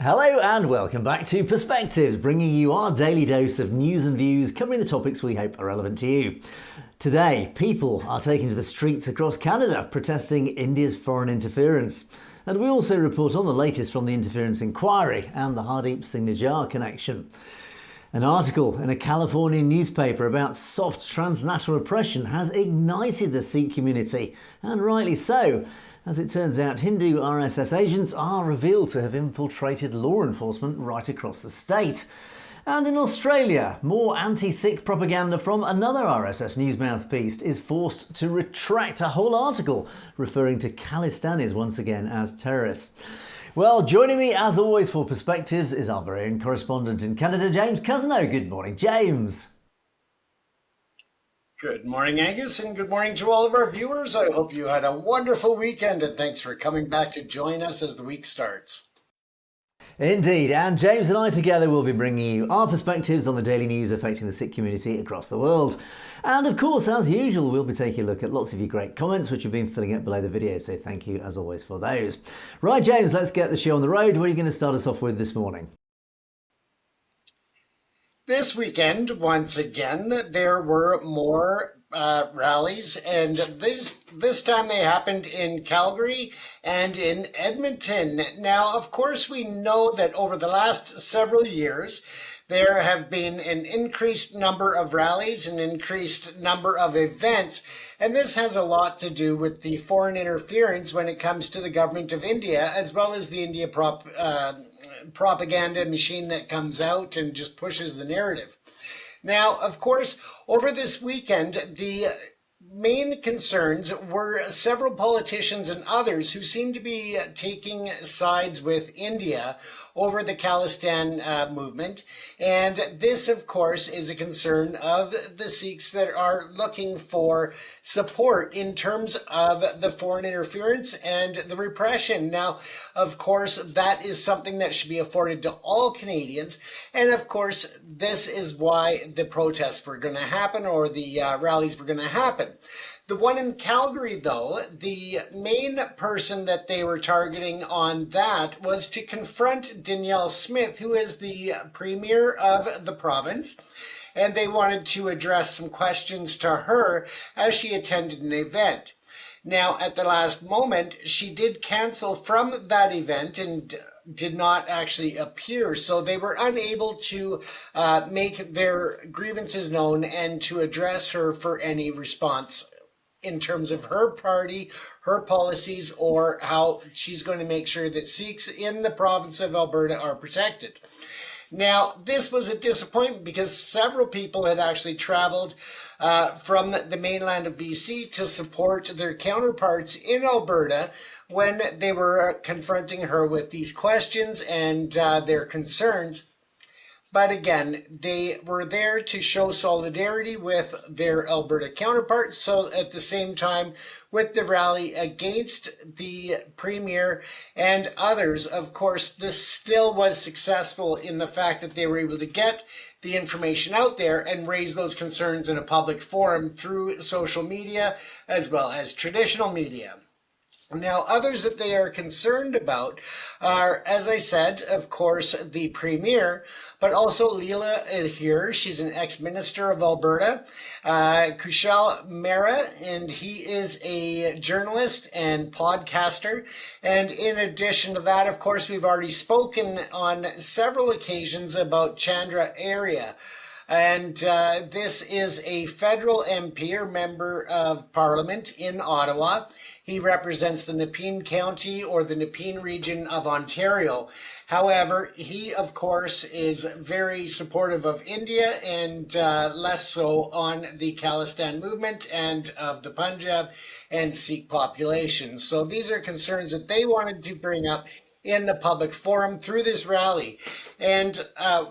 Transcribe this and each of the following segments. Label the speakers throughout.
Speaker 1: Hello and welcome back to Perspectives, bringing you our daily dose of news and views covering the topics we hope are relevant to you. Today, people are taking to the streets across Canada protesting India's foreign interference. And we also report on the latest from the Interference Enquiry and the Hardeep Singh Nijjar connection. An article in a Californian newspaper about soft transnational repression has ignited the Sikh community, and rightly so. As it turns out, Hindu RSS agents are revealed to have infiltrated law enforcement right across the state. And in Australia, more anti-Sikh propaganda from another RSS news mouthpiece is forced to retract a whole article referring to Khalistanis once again as terrorists. Well, joining me as always for Perspectives is our very own correspondent in Canada, James Cousineau. Good morning, James.
Speaker 2: Good morning, Angus, and good morning to all of our viewers. I hope you had a wonderful weekend, and thanks for coming back to join us as the week starts.
Speaker 1: Indeed, and James and I together will be bringing you our perspectives on the daily news affecting the Sikh community across the world. And of course, as usual, we'll be taking a look at lots of your great comments which have been filling up below the video, so thank you as always for those. Right, James, let's get the show on the road. What are you going to start us off with this morning?
Speaker 2: This weekend, once again, there were more rallies, and this time they happened in Calgary and in Edmonton. Now, of course, we know that over the last several years, there have been an increased number of rallies, an increased number of events, and this has a lot to do with the foreign interference when it comes to the government of India, as well as the India propaganda machine that comes out and just pushes the narrative. Now, of course, over this weekend, the main concerns were several politicians and others who seem to be taking sides with India over the Khalistan movement. And this, of course, is a concern of the Sikhs that are looking for support in terms of the foreign interference and the repression. Now, of course, that is something that should be afforded to all Canadians. And of course, this is why the protests were going to happen, or the rallies were going to happen. The one in Calgary, though, the main person that they were targeting on that was to confront Danielle Smith, who is the premier of the province, and they wanted to address some questions to her as she attended an event. Now, at the last moment, she did cancel from that event and did not actually appear, so they were unable to make their grievances known and to address her for any response in terms of her party, her policies, or how she's going to make sure that Sikhs in the province of Alberta are protected. Now, this was a disappointment because several people had actually traveled from the mainland of BC to support their counterparts in Alberta when they were confronting her with these questions and their concerns. But again, they were there to show solidarity with their Alberta counterparts. So at the same time, with the rally against the premier and others, of course, this still was successful in the fact that they were able to get the information out there and raise those concerns in a public forum through social media as well as traditional media. Now, others that they are concerned about are, as I said, of course, the premier, but also Leela here. She's an ex-minister of Alberta, Cousineau, and he is a journalist and podcaster. And in addition to that, of course, we've already spoken on several occasions about Chandra Arya. And this is a federal MP or member of parliament in Ottawa. He represents the Nepean County or the Nepean region of Ontario. However, he, of course, is very supportive of India and less so on the Khalistan movement and of the Punjab and Sikh population. So these are concerns that they wanted to bring up in the public forum through this rally. And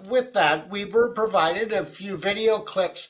Speaker 2: with that, we were provided a few video clips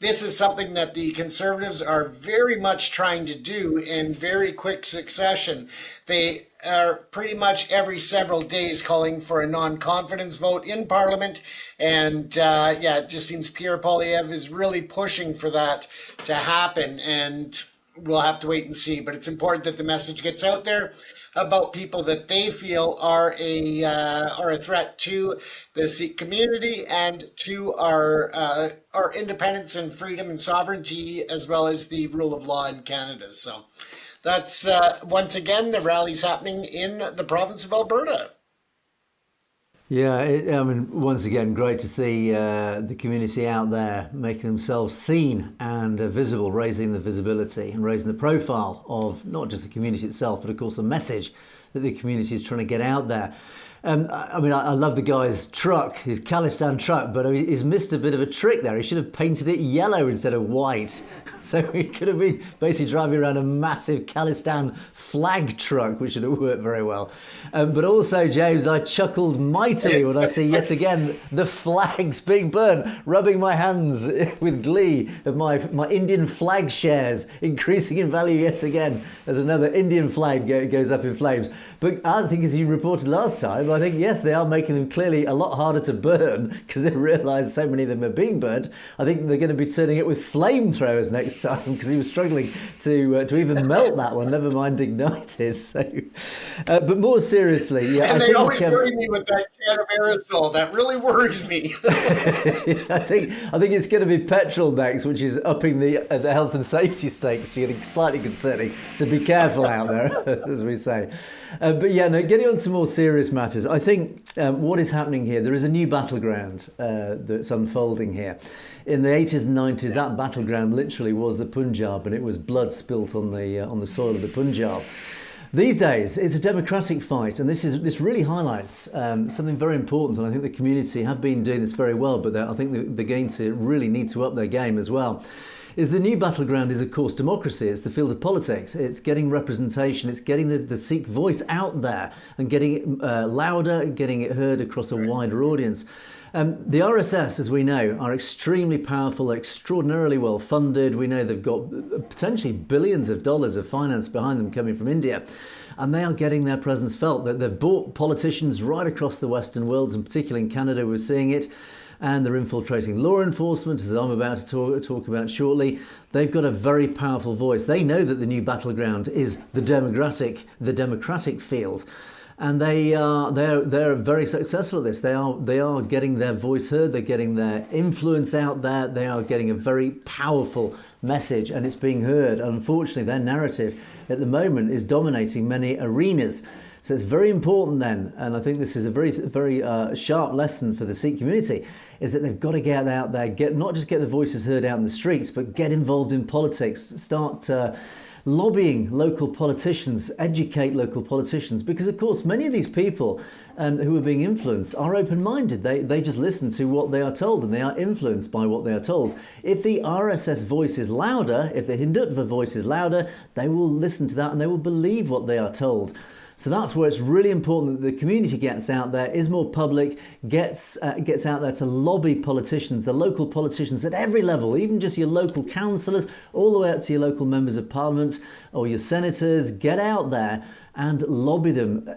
Speaker 2: this is something that the Conservatives are very much trying to do in very quick succession. They are pretty much every several days calling for a non-confidence vote in Parliament. And it just seems Pierre Poilievre is really pushing for that to happen. And we'll have to wait and see. But it's important that the message gets out there about people that they feel are a threat to the Sikh community and to our independence and freedom and sovereignty, as well as the rule of law in Canada. So that's once again the rally's happening in the province of Alberta.
Speaker 1: Yeah, once again, great to see the community out there making themselves seen and visible, raising the visibility and raising the profile of not just the community itself, but of course the message that the community is trying to get out there. I love the guy's truck, his Khalistan truck, but he's missed a bit of a trick there. He should have painted it yellow instead of white. So he could have been basically driving around a massive Khalistan flag truck, which would have worked very well. But also, James, I chuckled mightily when I see yet again the flags being burnt, rubbing my hands with glee of my Indian flag shares increasing in value yet again as another Indian flag goes up in flames. But I think, as you reported last time, I think, yes, they are making them clearly a lot harder to burn because they realise so many of them are being burnt. I think they're going to be turning it with flamethrowers next time because he was struggling to even melt that one, never mind ignite it. So, but more seriously, yeah,
Speaker 2: and they always worry me with that can of aerosol. That really worries me.
Speaker 1: I think it's going to be petrol next, which is upping the health and safety stakes, getting slightly concerning. So be careful out there, as we say. But yeah, no, getting on to more serious matters. I think what is happening here, there is a new battleground that's unfolding here. In the 80s and 90s, that battleground literally was the Punjab, and it was blood spilt on the soil of the Punjab. These days, it's a democratic fight, and this really highlights something very important, and I think the community have been doing this very well, but I think they're going to really need to up their game as well. Is the new battleground is, of course, democracy. It's the field of politics. It's getting representation. It's getting the Sikh voice out there and getting it louder, getting it heard across a wider audience. The RSS, as we know, are extremely powerful, extraordinarily well funded. We know they've got potentially billions of dollars of finance behind them coming from India. And they are getting their presence felt. They've bought politicians right across the Western world, and particularly in Canada, we're seeing it. And they're infiltrating law enforcement, as I'm about to talk about shortly. They've got a very powerful voice. They know that the new battleground is the democratic field. And they're very successful at this. They are getting their voice heard. They're getting their influence out there. They are getting a very powerful message, and it's being heard. Unfortunately, their narrative at the moment is dominating many arenas. So it's very important then, and I think this is a very sharp lesson for the Sikh community, is that they've got to get out there, not just get the voices heard out in the streets, but get involved in politics, start lobbying local politicians, educate local politicians, because of course many of these people who are being influenced are open-minded. They just listen to what they are told, and they are influenced by what they are told. If the RSS voice is louder, if the Hindutva voice is louder, they will listen to that and they will believe what they are told. So that's where it's really important that the community gets out there, is more public, gets out there to lobby politicians, the local politicians at every level, even just your local councillors, all the way up to your local members of parliament or your senators. Get out there and lobby them,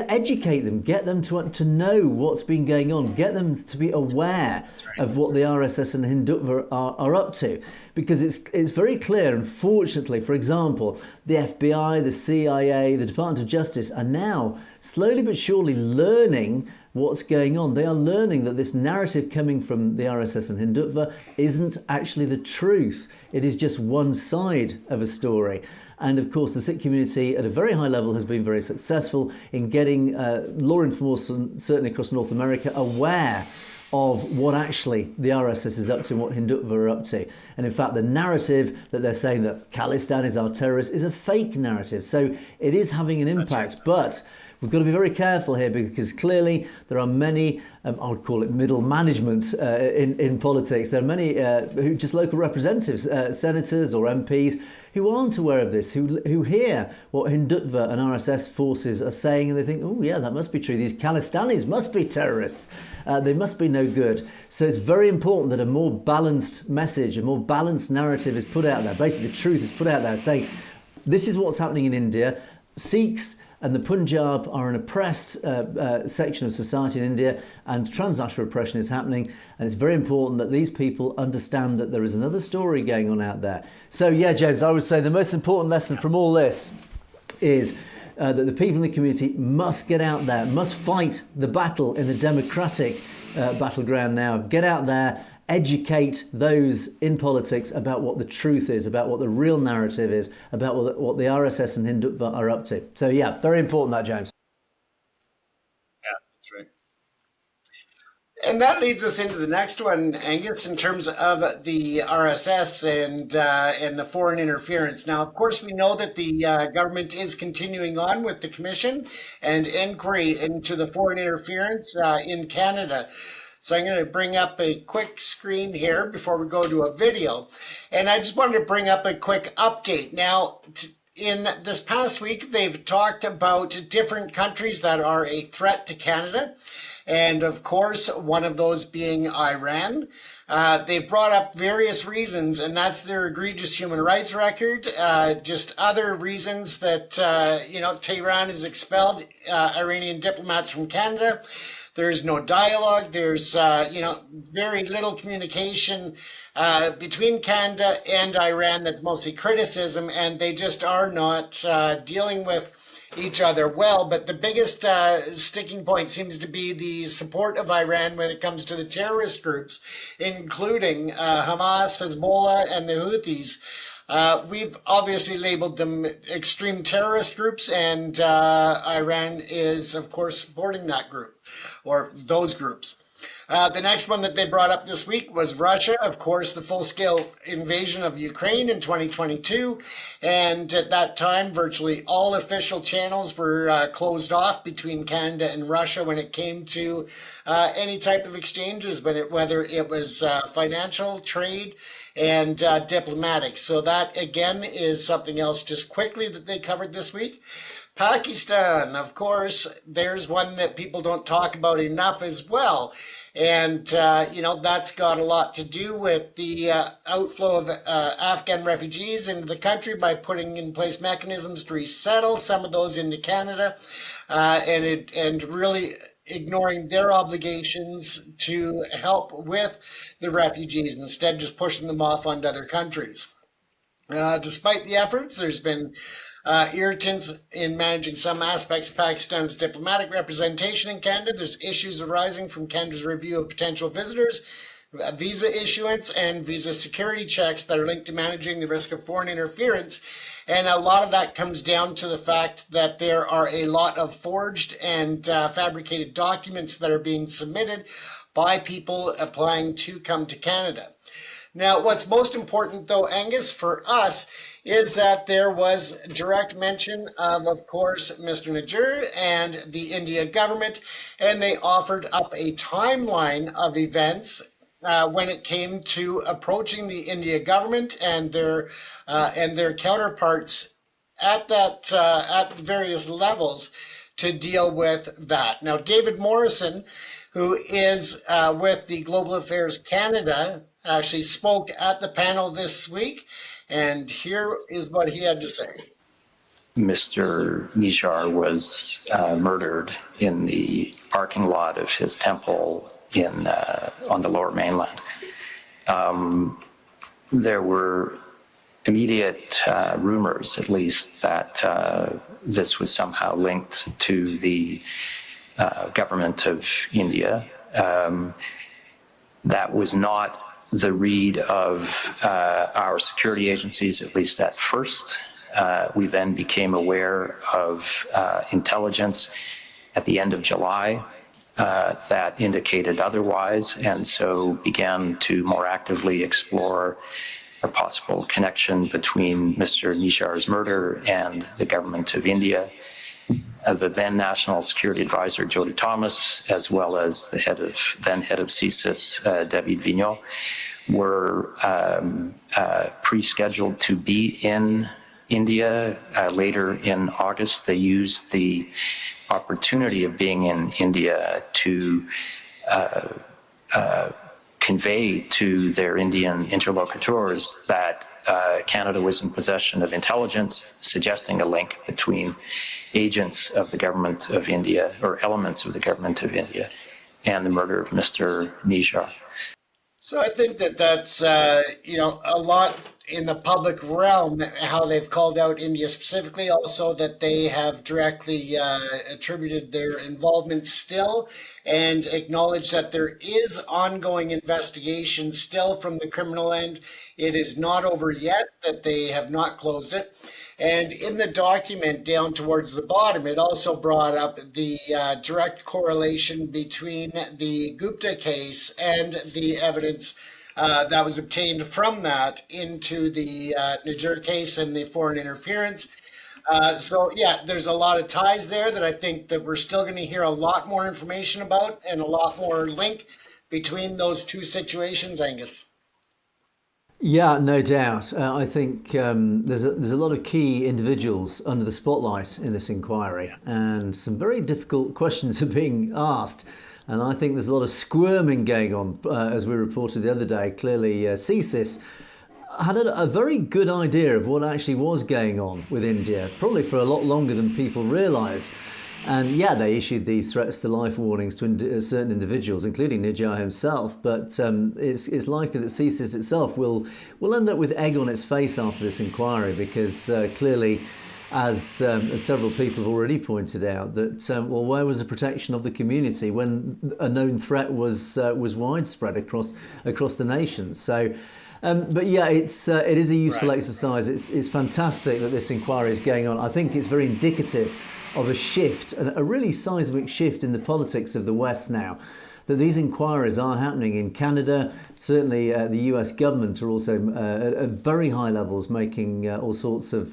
Speaker 1: educate them, get them to know what's been going on, get them to be aware of what the RSS and Hindutva are up to. Because it's very clear, unfortunately, for example, the FBI, the CIA, the Department of Justice are now slowly but surely learning what's going on. They are learning that this narrative coming from the RSS and Hindutva isn't actually the truth. It is just one side of a story. And of course, the Sikh community at a very high level has been very successful in getting law enforcement, certainly across North America, aware of what actually the RSS is up to and what Hindutva are up to. And in fact, the narrative that they're saying that Khalistan is our terrorist is a fake narrative. So it is having an impact. But we've got to be very careful here, because clearly there are many, I would call it middle management in politics. There are many who just local representatives, senators or MPs, who aren't aware of this, who hear what Hindutva and RSS forces are saying, and they think, oh yeah, that must be true. These Khalistanis must be terrorists. They must be no good. So it's very important that a more balanced message, a more balanced narrative is put out there. Basically, the truth is put out there, saying this is what's happening in India. Sikhs and the Punjab are an oppressed section of society in India, and transnational repression is happening, and it's very important that these people understand that there is another story going on out there. So yeah, James, I would say the most important lesson from all this is that the people in the community must get out there, must fight the battle in the democratic battleground now. Get out there, educate those in politics about what the truth is, about what the real narrative is, about what the RSS and Hindutva are up to. So yeah, very important that, James.
Speaker 2: Yeah, that's right. And that leads us into the next one, Angus, in terms of the RSS and the foreign interference. Now, of course, we know that the government is continuing on with the commission and inquiry into the foreign interference in Canada. So I'm going to bring up a quick screen here before we go to a video. And I just wanted to bring up a quick update. Now, in this past week, they've talked about different countries that are a threat to Canada. And of course, one of those being Iran. They've brought up various reasons, and that's their egregious human rights record, just other reasons that, Tehran has expelled Iranian diplomats from Canada. There's no dialogue. There's, very little communication between Canada and Iran. That's mostly criticism, and they just are not dealing with each other well. But the biggest sticking point seems to be the support of Iran when it comes to the terrorist groups, including Hamas, Hezbollah, and the Houthis. We've obviously labeled them extreme terrorist groups, and Iran is, of course, supporting that group, or those groups. The next one that they brought up this week was Russia, of course, the full-scale invasion of Ukraine in 2022. And at that time, virtually all official channels were closed off between Canada and Russia when it came to any type of exchanges, whether it was financial, trade, and diplomatic. So that, again, is something else just quickly that they covered this week. Pakistan, of course, there's one that people don't talk about enough as well. And, that's got a lot to do with the outflow of Afghan refugees into the country by putting in place mechanisms to resettle some of those into Canada and really ignoring their obligations to help with the refugees, instead just pushing them off onto other countries. Despite the efforts, there's been irritants in managing some aspects of Pakistan's diplomatic representation in Canada. There's issues arising from Canada's review of potential visitors, visa issuance, and visa security checks that are linked to managing the risk of foreign interference. And a lot of that comes down to the fact that there are a lot of forged and fabricated documents that are being submitted by people applying to come to Canada. Now, what's most important, though, Angus, for us, is that there was direct mention of course, Mr. Najjar and the India government, and they offered up a timeline of events when it came to approaching the India government and their counterparts at various levels to deal with that. Now, David Morrison, who is with the Global Affairs Canada, actually spoke at the panel this week, and here is what he had to say.
Speaker 3: Mr. Najjar was murdered in the parking lot of his temple on the Lower Mainland. There were immediate rumors, at least, that this was somehow linked to the government of India. That was not the read of our security agencies, at least at first. We then became aware of intelligence at the end of July that indicated otherwise, and so began to more actively explore a possible connection between Mr. Najjar's murder and the government of India. the then National Security Advisor, Jody Thomas, as well as the then head of CSIS, David Vigneault, were pre-scheduled to be in India. Later in August, they used the opportunity of being in India to convey to their Indian interlocutors that Canada was in possession of intelligence suggesting a link between agents of the government of India, or elements of the government of India, and the murder of Mr. Nijar.
Speaker 2: So I think that that's, a lot in the public realm, how they've called out India specifically, also that they have directly attributed their involvement still and acknowledged that there is ongoing investigation still from the criminal end. It is not over yet, that they have not closed it. And in the document down towards the bottom, it also brought up the direct correlation between the Gupta case and the evidence that was obtained from that into the Nijar case and the foreign interference. So yeah, there's a lot of ties there that I think that we're still going to hear a lot more information about, and a lot more link between those two situations, Angus.
Speaker 1: Yeah, no doubt. I think there's a lot of key individuals under the spotlight in this inquiry, and some very difficult questions are being asked. And I think there's a lot of squirming going on, as we reported the other day. Clearly, CSIS had a very good idea of what actually was going on with India, probably for a lot longer than people realise. And yeah, they issued these threats to life warnings to certain individuals, including Nijar himself. But it's likely that CSIS itself will end up with egg on its face after this inquiry, because clearly, as several people have already pointed out, that where was the protection of the community when a known threat was widespread across the nation? So. But yeah, it is a useful exercise. It's fantastic that this inquiry is going on. I think it's very indicative of a shift, a really seismic shift in the politics of the West now, that these inquiries are happening in Canada. Certainly the US government are also at very high levels making all sorts of,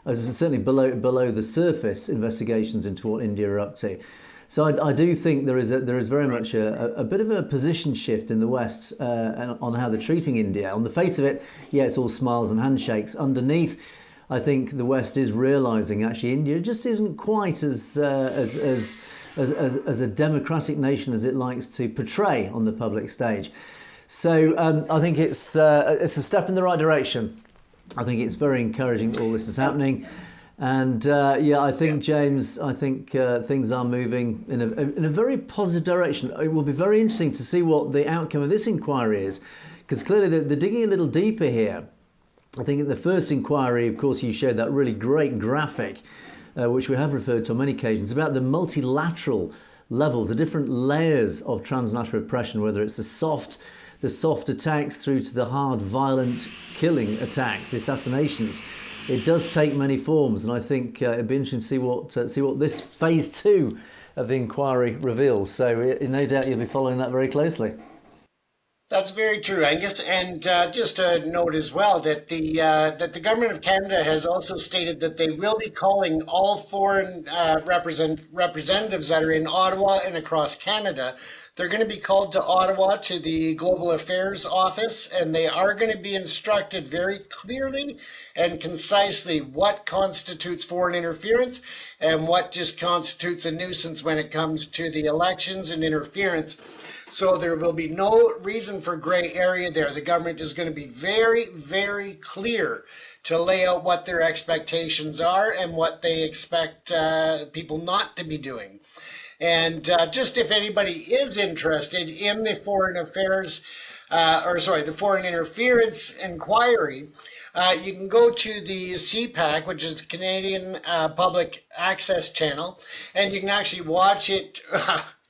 Speaker 1: certainly below the surface, investigations into what India are up to. So I do think there is very much a bit of a position shift in the West on how they're treating India. On the face of it, yeah, it's all smiles and handshakes. Underneath, I think the West is realising actually India just isn't quite as a democratic nation as it likes to portray on the public stage. So I think it's a step in the right direction. I think it's very encouraging that all this is happening. And I think, James, things are moving in a very positive direction. It will be very interesting to see what the outcome of this inquiry is, because clearly they're digging a little deeper here. I think in the first inquiry, of course, you showed that really great graphic, which we have referred to on many occasions, about the multilateral levels, the different layers of transnational repression, whether it's the soft attacks through to the hard, violent killing attacks, the assassinations. It does take many forms, and I think it'd be interesting to see what this phase 2 of the inquiry reveals. So no doubt you'll be following that very closely.
Speaker 2: That's very true, Angus. And just a note as well that the government of Canada has also stated that they will be calling all foreign representatives that are in Ottawa and across Canada. They're going to be called to Ottawa to the Global Affairs Office, and they are going to be instructed very clearly and concisely what constitutes foreign interference and what just constitutes a nuisance when it comes to the elections and interference. So there will be no reason for gray area there. The government is going to be very, very clear to lay out what their expectations are and what they expect people not to be doing. And just if anybody is interested in the foreign affairs, the foreign interference inquiry, you can go to the CPAC, which is the Canadian Public Access Channel, and you can actually watch it.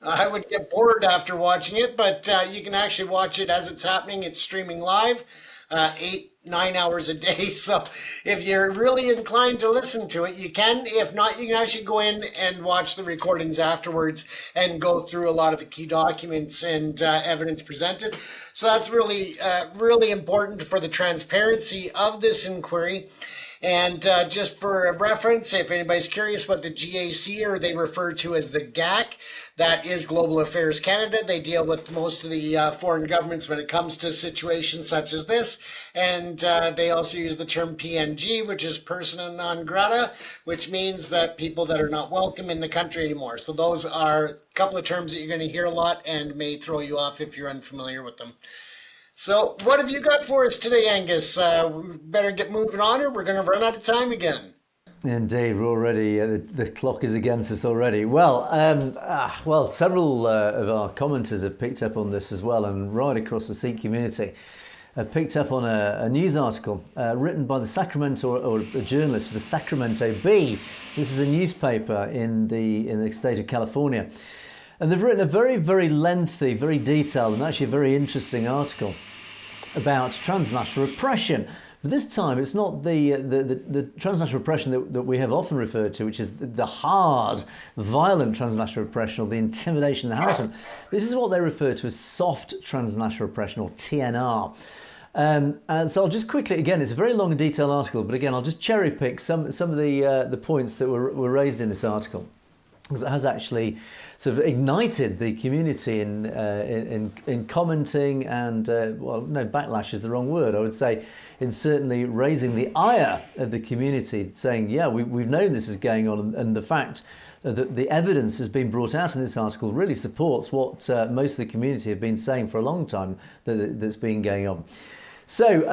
Speaker 2: I would get bored after watching it, but you can actually watch it as it's happening. It's streaming live, 8-9 hours a day. So if you're really inclined to listen to it, you can. If not, you can actually go in and watch the recordings afterwards and go through a lot of the key documents and evidence presented. So that's really, really important for the transparency of this inquiry. And just for a reference, if anybody's curious what the GAC, or they refer to as the GAC, that is Global Affairs Canada. They deal with most of the foreign governments when it comes to situations such as this. And they also use the term PNG, which is persona non grata, which means that people that are not welcome in the country anymore. So those are a couple of terms that you're going to hear a lot and may throw you off if you're unfamiliar with them. So what have you got for us today, Angus? We better get moving on, or we're going to run out of time again.
Speaker 1: Indeed, we're already, the clock is against us already. Well, several of our commenters have picked up on this as well, and right across the Sikh community have picked up on a news article written by the Sacramento, or a journalist for the Sacramento Bee. This is a newspaper in the state of California. And they've written a very, very lengthy, very detailed, and actually a very interesting article about transnational repression. But this time, it's not the transnational repression that we have often referred to, which is the hard, violent transnational repression, or the intimidation and the harassment. This is what they refer to as soft transnational repression, or TNR. And so I'll just quickly, again, it's a very long and detailed article, but again, I'll just cherry pick some of the points that were raised in this article, because it has actually sort of ignited the community in commenting and, backlash is the wrong word. I would say in certainly raising the ire of the community, saying, yeah, we've known this is going on, and the fact that the evidence has been brought out in this article really supports what most of the community have been saying for a long time that's been going on. So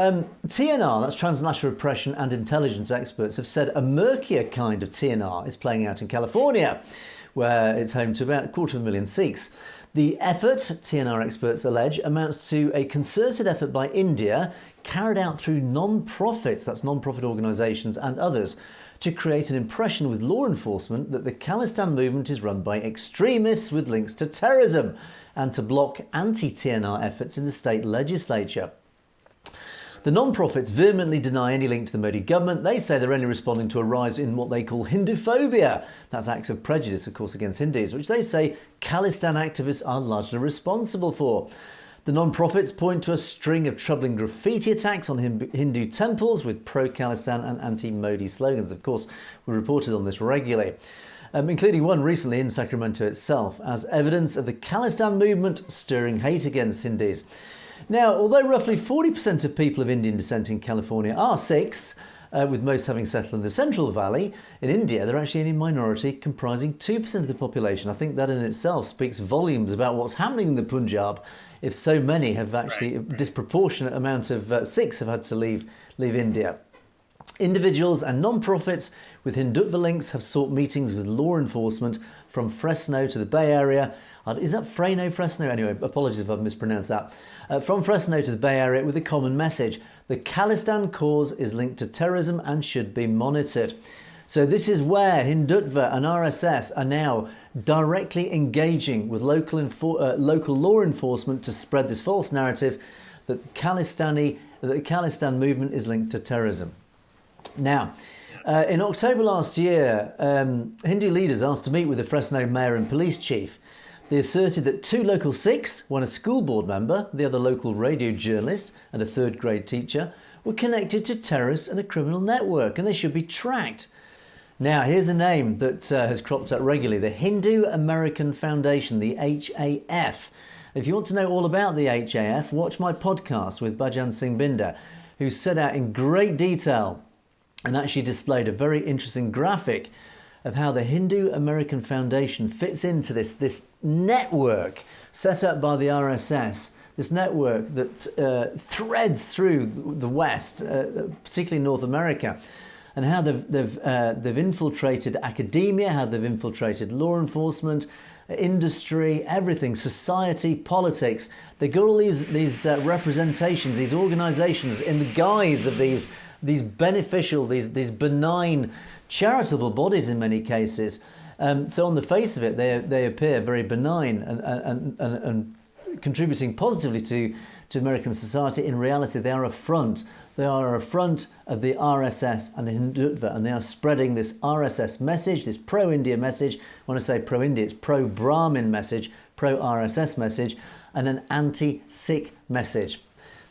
Speaker 1: TNR, that's transnational repression, and intelligence experts have said a murkier kind of TNR is playing out in California, where it's home to about 250,000 Sikhs. The effort, TNR experts allege, amounts to a concerted effort by India carried out through non-profits, that's non-profit organisations and others, to create an impression with law enforcement that the Khalistan movement is run by extremists with links to terrorism, and to block anti-TNR efforts in the state legislature. The non-profits vehemently deny any link to the Modi government. They say they're only responding to a rise in what they call Hinduphobia. That's acts of prejudice, of course, against Hindus, which they say Khalistan activists are largely responsible for. The non-profits point to a string of troubling graffiti attacks on Hindu temples with pro-Khalistan and anti-Modi slogans. Of course, we reported on this regularly, including one recently in Sacramento itself, as evidence of the Khalistan movement stirring hate against Hindus. Now, although roughly 40% of people of Indian descent in California are Sikhs, with most having settled in the Central Valley, in India they're actually a minority comprising 2% of the population. I think that in itself speaks volumes about what's happening in the Punjab, if so many have actually, a disproportionate amount of Sikhs have had to leave India. Individuals and non-profits with Hindutva links have sought meetings with law enforcement from Fresno to the Bay Area. Is that Fresno? Anyway, apologies if I've mispronounced that. From Fresno to the Bay Area with a common message. The Khalistan cause is linked to terrorism and should be monitored. So this is where Hindutva and RSS are now directly engaging with local law enforcement to spread this false narrative that the Khalistan movement is linked to terrorism. Now, in October last year, Hindu leaders asked to meet with the Fresno mayor and police chief. They asserted that 2 local Sikhs, one a school board member, the other local radio journalist and a 3rd grade teacher, were connected to terrorists and a criminal network, and they should be tracked. Now, here's a name that has cropped up regularly, the Hindu American Foundation, the HAF. If you want to know all about the HAF, watch my podcast with Bhajan Singh Binder, who set out in great detail and actually displayed a very interesting graphic of how the Hindu American Foundation fits into this network set up by the RSS, this network that threads through the West, particularly North America, and how they've infiltrated academia, how they've infiltrated law enforcement, industry, everything, society, politics. They got all these representations, these organisations in the guise of these beneficial, these benign, charitable bodies in many cases. So on the face of it, they appear very benign and contributing positively to American society. In reality, they are a front. They are a front of the RSS and Hindutva, and they are spreading this RSS message, this pro-India message. When I say pro-India, it's pro-Brahmin message, pro-RSS message, and an anti-Sikh message.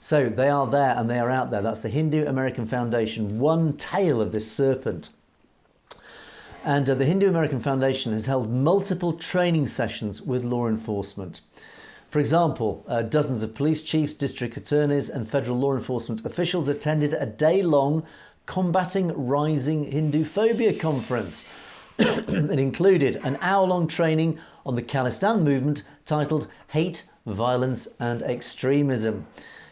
Speaker 1: So they are there and they are out there. That's the Hindu American Foundation, one tail of this serpent. And the Hindu American Foundation has held multiple training sessions with law enforcement. For example, dozens of police chiefs, district attorneys and federal law enforcement officials attended a day-long Combating Rising Hindu Phobia conference. It included an hour-long training on the Khalistan movement titled Hate, Violence and Extremism.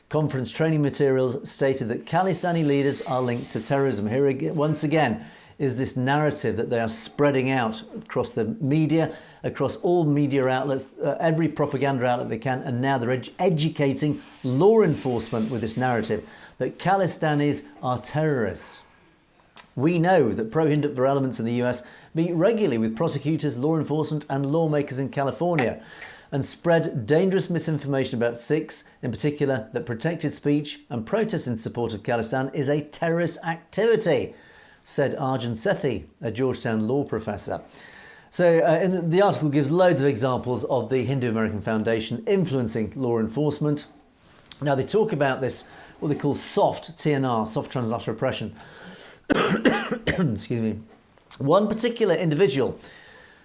Speaker 1: Conference training materials stated that Khalistani leaders are linked to terrorism. Here again, once again is this narrative that they are spreading out across the media, across all media outlets, every propaganda outlet they can, and now they're educating law enforcement with this narrative that Khalistanis are terrorists. We know that pro-Hindutva elements in the US meet regularly with prosecutors, law enforcement and lawmakers in California and spread dangerous misinformation about Sikhs, in particular that protected speech and protest in support of Khalistan is a terrorist activity, said Arjun Sethi, a Georgetown law professor. So the article gives loads of examples of the Hindu American Foundation influencing law enforcement. Now they talk about this, what they call soft TNR, soft transnational repression. Excuse me. One particular individual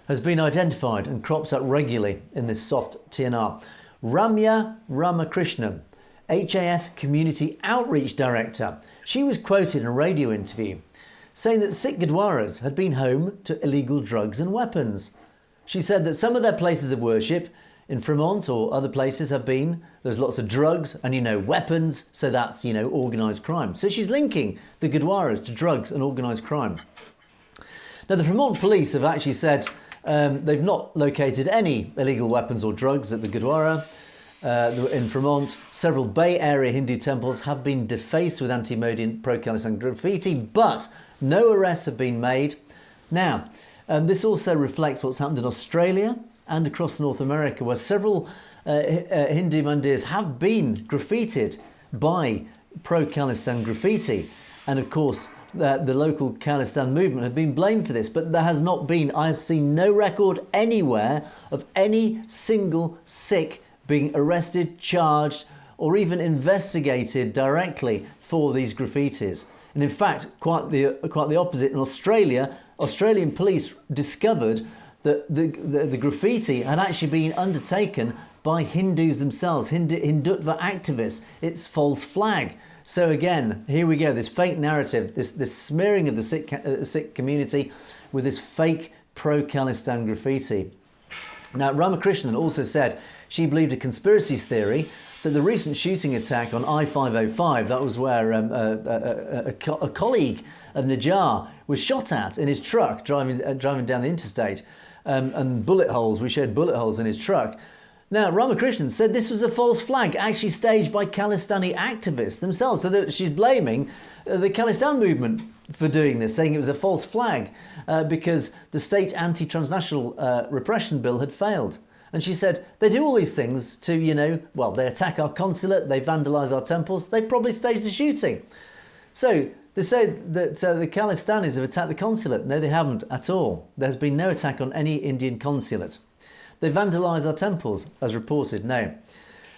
Speaker 1: has been identified and crops up regularly in this soft TNR. Ramya Ramakrishnan, HAF Community Outreach Director. She was quoted in a radio interview saying that Sikh Gurdwaras had been home to illegal drugs and weapons. She said that some of their places of worship in Fremont or other places there's lots of drugs and, weapons, so that's, organised crime. So she's linking the Gurdwaras to drugs and organised crime. Now, the Fremont police have actually said they've not located any illegal weapons or drugs at the Gurdwara. In Fremont, several Bay Area Hindu temples have been defaced with anti-Modi and pro-Khalistan graffiti, but no arrests have been made. Now, this also reflects what's happened in Australia and across North America, where several Hindu mandirs have been graffitied by pro-Khalistan graffiti. And of course, the local Khalistan movement have been blamed for this, but there has not been, I've seen no record anywhere of any single Sikh being arrested, charged, or even investigated directly for these graffitis. And in fact, quite the opposite. In Australia, Australian police discovered that the graffiti had actually been undertaken by Hindus themselves, Hindutva activists. It's false flag. So again, here we go, this fake narrative, this smearing of the Sikh community with this fake pro-Khalistan graffiti. Now, Ramakrishnan also said she believed a conspiracy theory that the recent shooting attack on I-505, that was where a colleague of Najjar was shot at in his truck driving down the interstate, and bullet holes, we showed bullet holes in his truck. Now, Ramakrishnan said this was a false flag actually staged by Khalistani activists themselves, so that she's blaming the Khalistan movement for doing this, saying it was a false flag because the state anti-transnational repression bill had failed. And she said, they do all these things to, they attack our consulate, they vandalise our temples, they probably staged a shooting. So they say that the Khalistanis have attacked the consulate. No, they haven't at all. There's been no attack on any Indian consulate. They vandalise our temples, as reported now.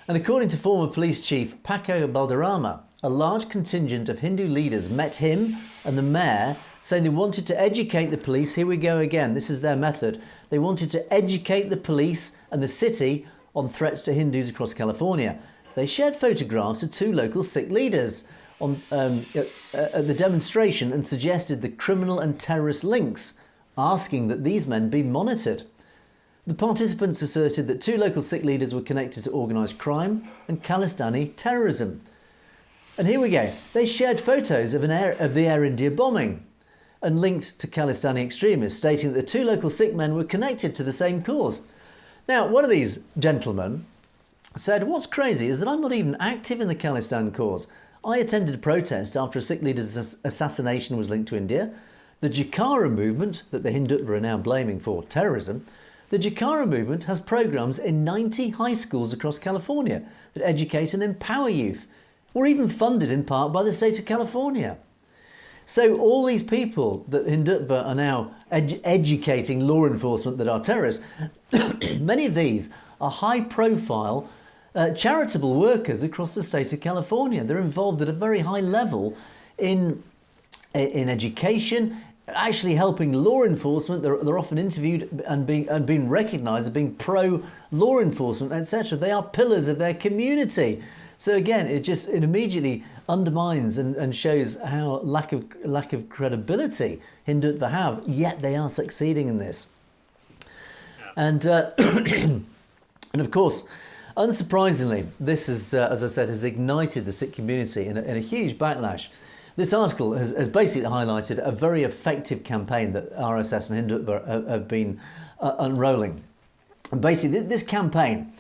Speaker 1: And according to former police chief Paco Balderrama, a large contingent of Hindu leaders met him and the mayor, saying they wanted to educate the police. Here we go again, this is their method. They wanted to educate the police and the city on threats to Hindus across California. They shared photographs of two local Sikh leaders at the demonstration and suggested the criminal and terrorist links, asking that these men be monitored. The participants asserted that two local Sikh leaders were connected to organised crime and Khalistani terrorism. And here we go. They shared photos of the Air India bombing and linked to Khalistani extremists, stating that the two local Sikh men were connected to the same cause. Now, one of these gentlemen said, what's crazy is that I'm not even active in the Khalistan cause. I attended a protest after a Sikh leader's assassination was linked to India. The Jakara movement, that the Hindutva are now blaming for terrorism, the Jakara movement has programs in 90 high schools across California that educate and empower youth, or even funded in part by the state of California. So all these people that Hindutva are now educating law enforcement that are terrorists, many of these are high profile charitable workers across the state of California. They're involved at a very high level in education, actually helping law enforcement. They're often interviewed and being recognised as being pro-law enforcement, etc. They are pillars of their community. So again, it immediately undermines and shows how lack of credibility Hindutva have, yet they are succeeding in this. And and of course, unsurprisingly, this is, as I said, has ignited the Sikh community in a huge backlash. This article has basically highlighted a very effective campaign that RSS and Hindutva have been unrolling. And basically, this campaign,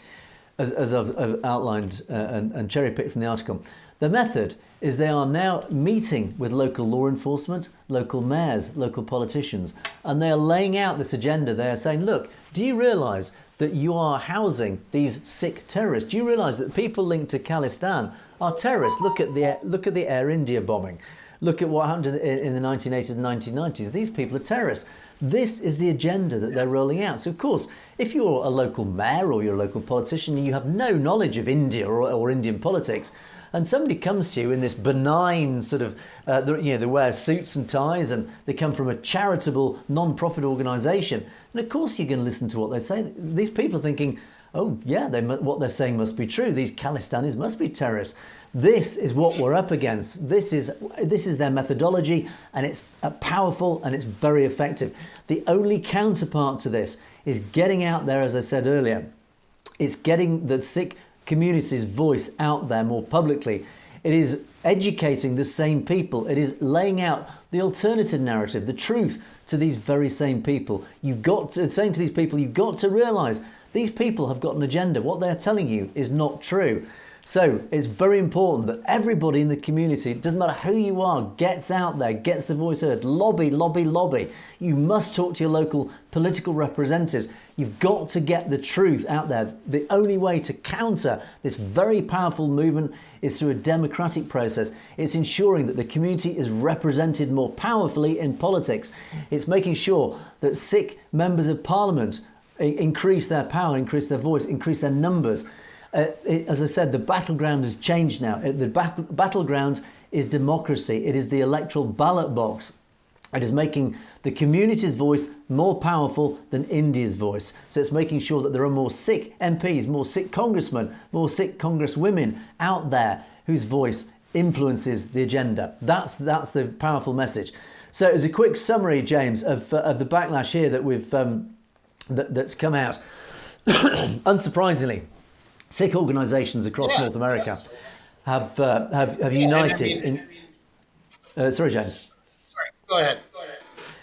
Speaker 1: as I've outlined and cherry-picked from the article, the method is they are now meeting with local law enforcement, local mayors, local politicians, and they are laying out this agenda. They are saying, look, do you realise that you are housing these Sikh terrorists? Do you realise that people linked to Khalistan are terrorists? Look at the Air India bombing. Look at what happened in the 1980s and 1990s. These people are terrorists. This is the agenda that they're rolling out. So, of course, if you're a local mayor or you're a local politician, you have no knowledge of India or Indian politics, and somebody comes to you in this benign sort of, they wear suits and ties and they come from a charitable, non-profit organisation, and of course you're going to listen to what they say. These people are thinking, oh yeah, what they're saying must be true. These Khalistanis must be terrorists. This is what we're up against. This is their methodology, and it's powerful and it's very effective. The only counterpart to this is getting out there, as I said earlier. It's getting the Sikh community's voice out there more publicly. It is educating the same people. It is laying out the alternative narrative, the truth to these very same people. Saying to these people, you've got to realise these people have got an agenda. What they're telling you is not true. So it's very important that everybody in the community, it doesn't matter who you are, gets out there, gets the voice heard. Lobby, lobby, lobby. You must talk to your local political representatives. You've got to get the truth out there. The only way to counter this very powerful movement is through a democratic process. It's ensuring that the community is represented more powerfully in politics. It's making sure that Sikh members of parliament increase their power, increase their voice, increase their numbers. As I said, the battleground has changed now. The battleground is democracy. It is the electoral ballot box. It is making the community's voice more powerful than India's voice. So it's making sure that there are more Sikh MPs, more Sikh congressmen, more Sikh congresswomen out there whose voice influences the agenda. That's the powerful message. So as a quick summary, James, of the backlash here that we've that's come out, unsurprisingly, Sikh organisations across North America have united in. Sorry, James.
Speaker 2: Sorry, go ahead.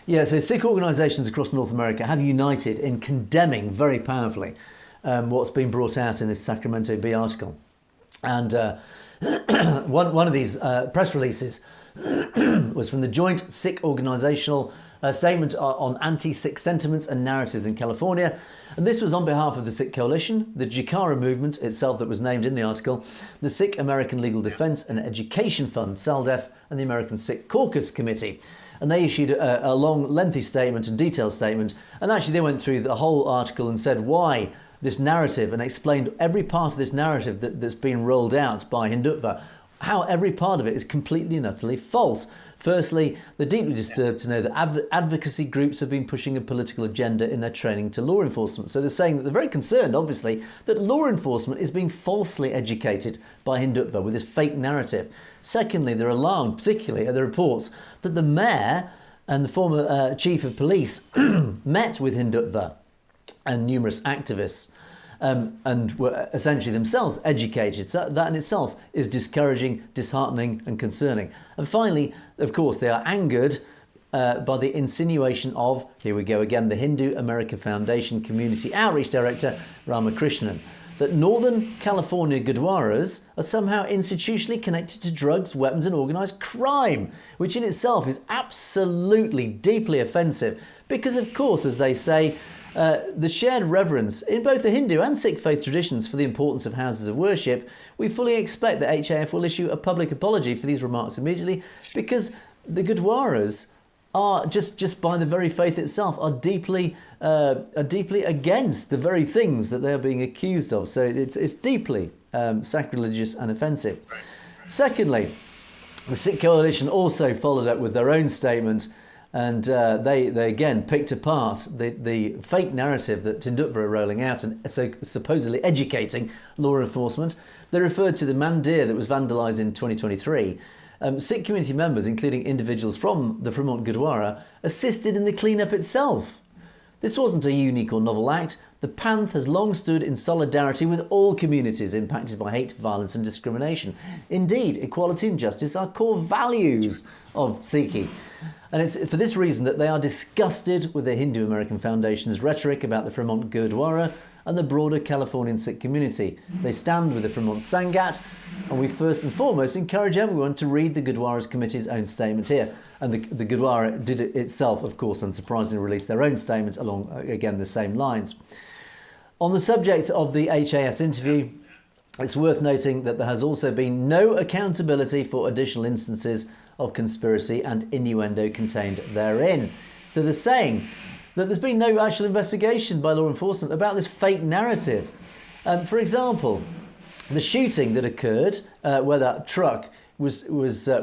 Speaker 1: Yeah, so Sikh organisations across North America have united in condemning very powerfully what's been brought out in this Sacramento Bee article. And one of these press releases was from the Joint Sikh Organisational Statement on Anti-Sikh Sentiments and Narratives in California. And this was on behalf of the Sikh Coalition, the Jikara movement itself that was named in the article, the Sikh American Legal Defence and Education Fund, SALDEF, and the American Sikh Caucus Committee. And they issued a long, lengthy statement and detailed statement. And actually they went through the whole article and said why this narrative, and explained every part of this narrative that's been rolled out by Hindutva, how every part of it is completely and utterly false. Firstly, they're deeply disturbed to know that advocacy groups have been pushing a political agenda in their training to law enforcement. So they're saying that they're very concerned, obviously, that law enforcement is being falsely educated by Hindutva with this fake narrative. Secondly, they're alarmed, particularly at the reports that the mayor and the former chief of police met with Hindutva and numerous activists and were essentially themselves educated. So that in itself is discouraging, disheartening and concerning. And finally, of course, they are angered by the insinuation of, here we go again, the Hindu America Foundation Community Outreach Director, Ramakrishnan, that Northern California Gurdwaras are somehow institutionally connected to drugs, weapons and organised crime, which in itself is absolutely deeply offensive because, of course, as they say, the shared reverence in both the Hindu and Sikh faith traditions for the importance of houses of worship, we fully expect that HAF will issue a public apology for these remarks immediately, because the Gurdwaras are just by the very faith itself are deeply against the very things that they are being accused of. So it's deeply sacrilegious and offensive. Secondly, the Sikh coalition also followed up with their own statement, and they again picked apart the fake narrative that Hindutva are rolling out and so supposedly educating law enforcement. They referred to the mandir that was vandalised in 2023. Sikh community members, including individuals from the Fremont Gurdwara, assisted in the clean-up itself. This wasn't a unique or novel act. The Panth has long stood in solidarity with all communities impacted by hate, violence and discrimination. Indeed, equality and justice are core values of Sikhi. And it's for this reason that they are disgusted with the Hindu American Foundation's rhetoric about the Fremont Gurdwara and the broader Californian Sikh community. They stand with the Fremont Sangat, and we first and foremost encourage everyone to read the Gurdwara Committee's own statement here. And the Gurdwara did it itself, of course, unsurprisingly released their own statement along, again, the same lines. On the subject of the HAF's interview, it's worth noting that there has also been no accountability for additional instances of conspiracy and innuendo contained therein. So they're saying that there's been no actual investigation by law enforcement about this fake narrative. For example, the shooting that occurred where that truck was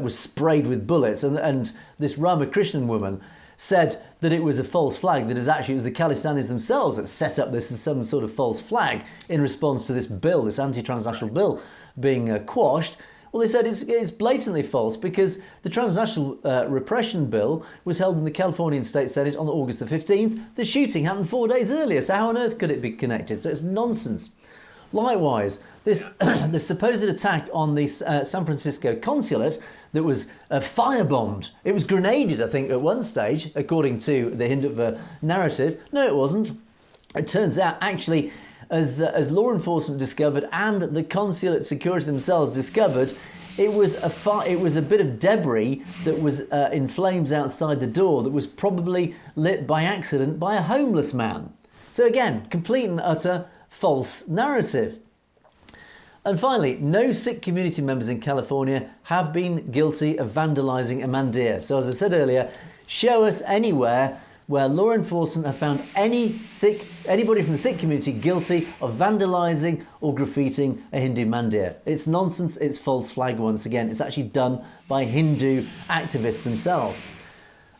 Speaker 1: sprayed with bullets, and this Ramakrishnan woman said that it was a false flag, that it was the Khalistanis themselves that set up this as some sort of false flag in response to this bill, this anti-transnational bill being quashed. Well, they said it's blatantly false because the Transnational Repression Bill was held in the Californian State Senate on August the 15th. The shooting happened 4 days earlier, so how on earth could it be connected? So it's nonsense. Likewise, this the supposed attack on the San Francisco consulate that was firebombed. It was grenaded, I think, at one stage, according to the Hindutva narrative. No, it wasn't. It turns out, actually, as law enforcement discovered and the consulate security themselves discovered, it was a bit of debris that was in flames outside the door that was probably lit by accident by a homeless man. So again, complete and utter false narrative. And finally, no Sikh community members in California have been guilty of vandalising a mandir. So as I said earlier, show us anywhere where law enforcement have found anybody from the Sikh community guilty of vandalising or graffitiing a Hindu mandir. It's nonsense, it's false flag once again. It's actually done by Hindu activists themselves.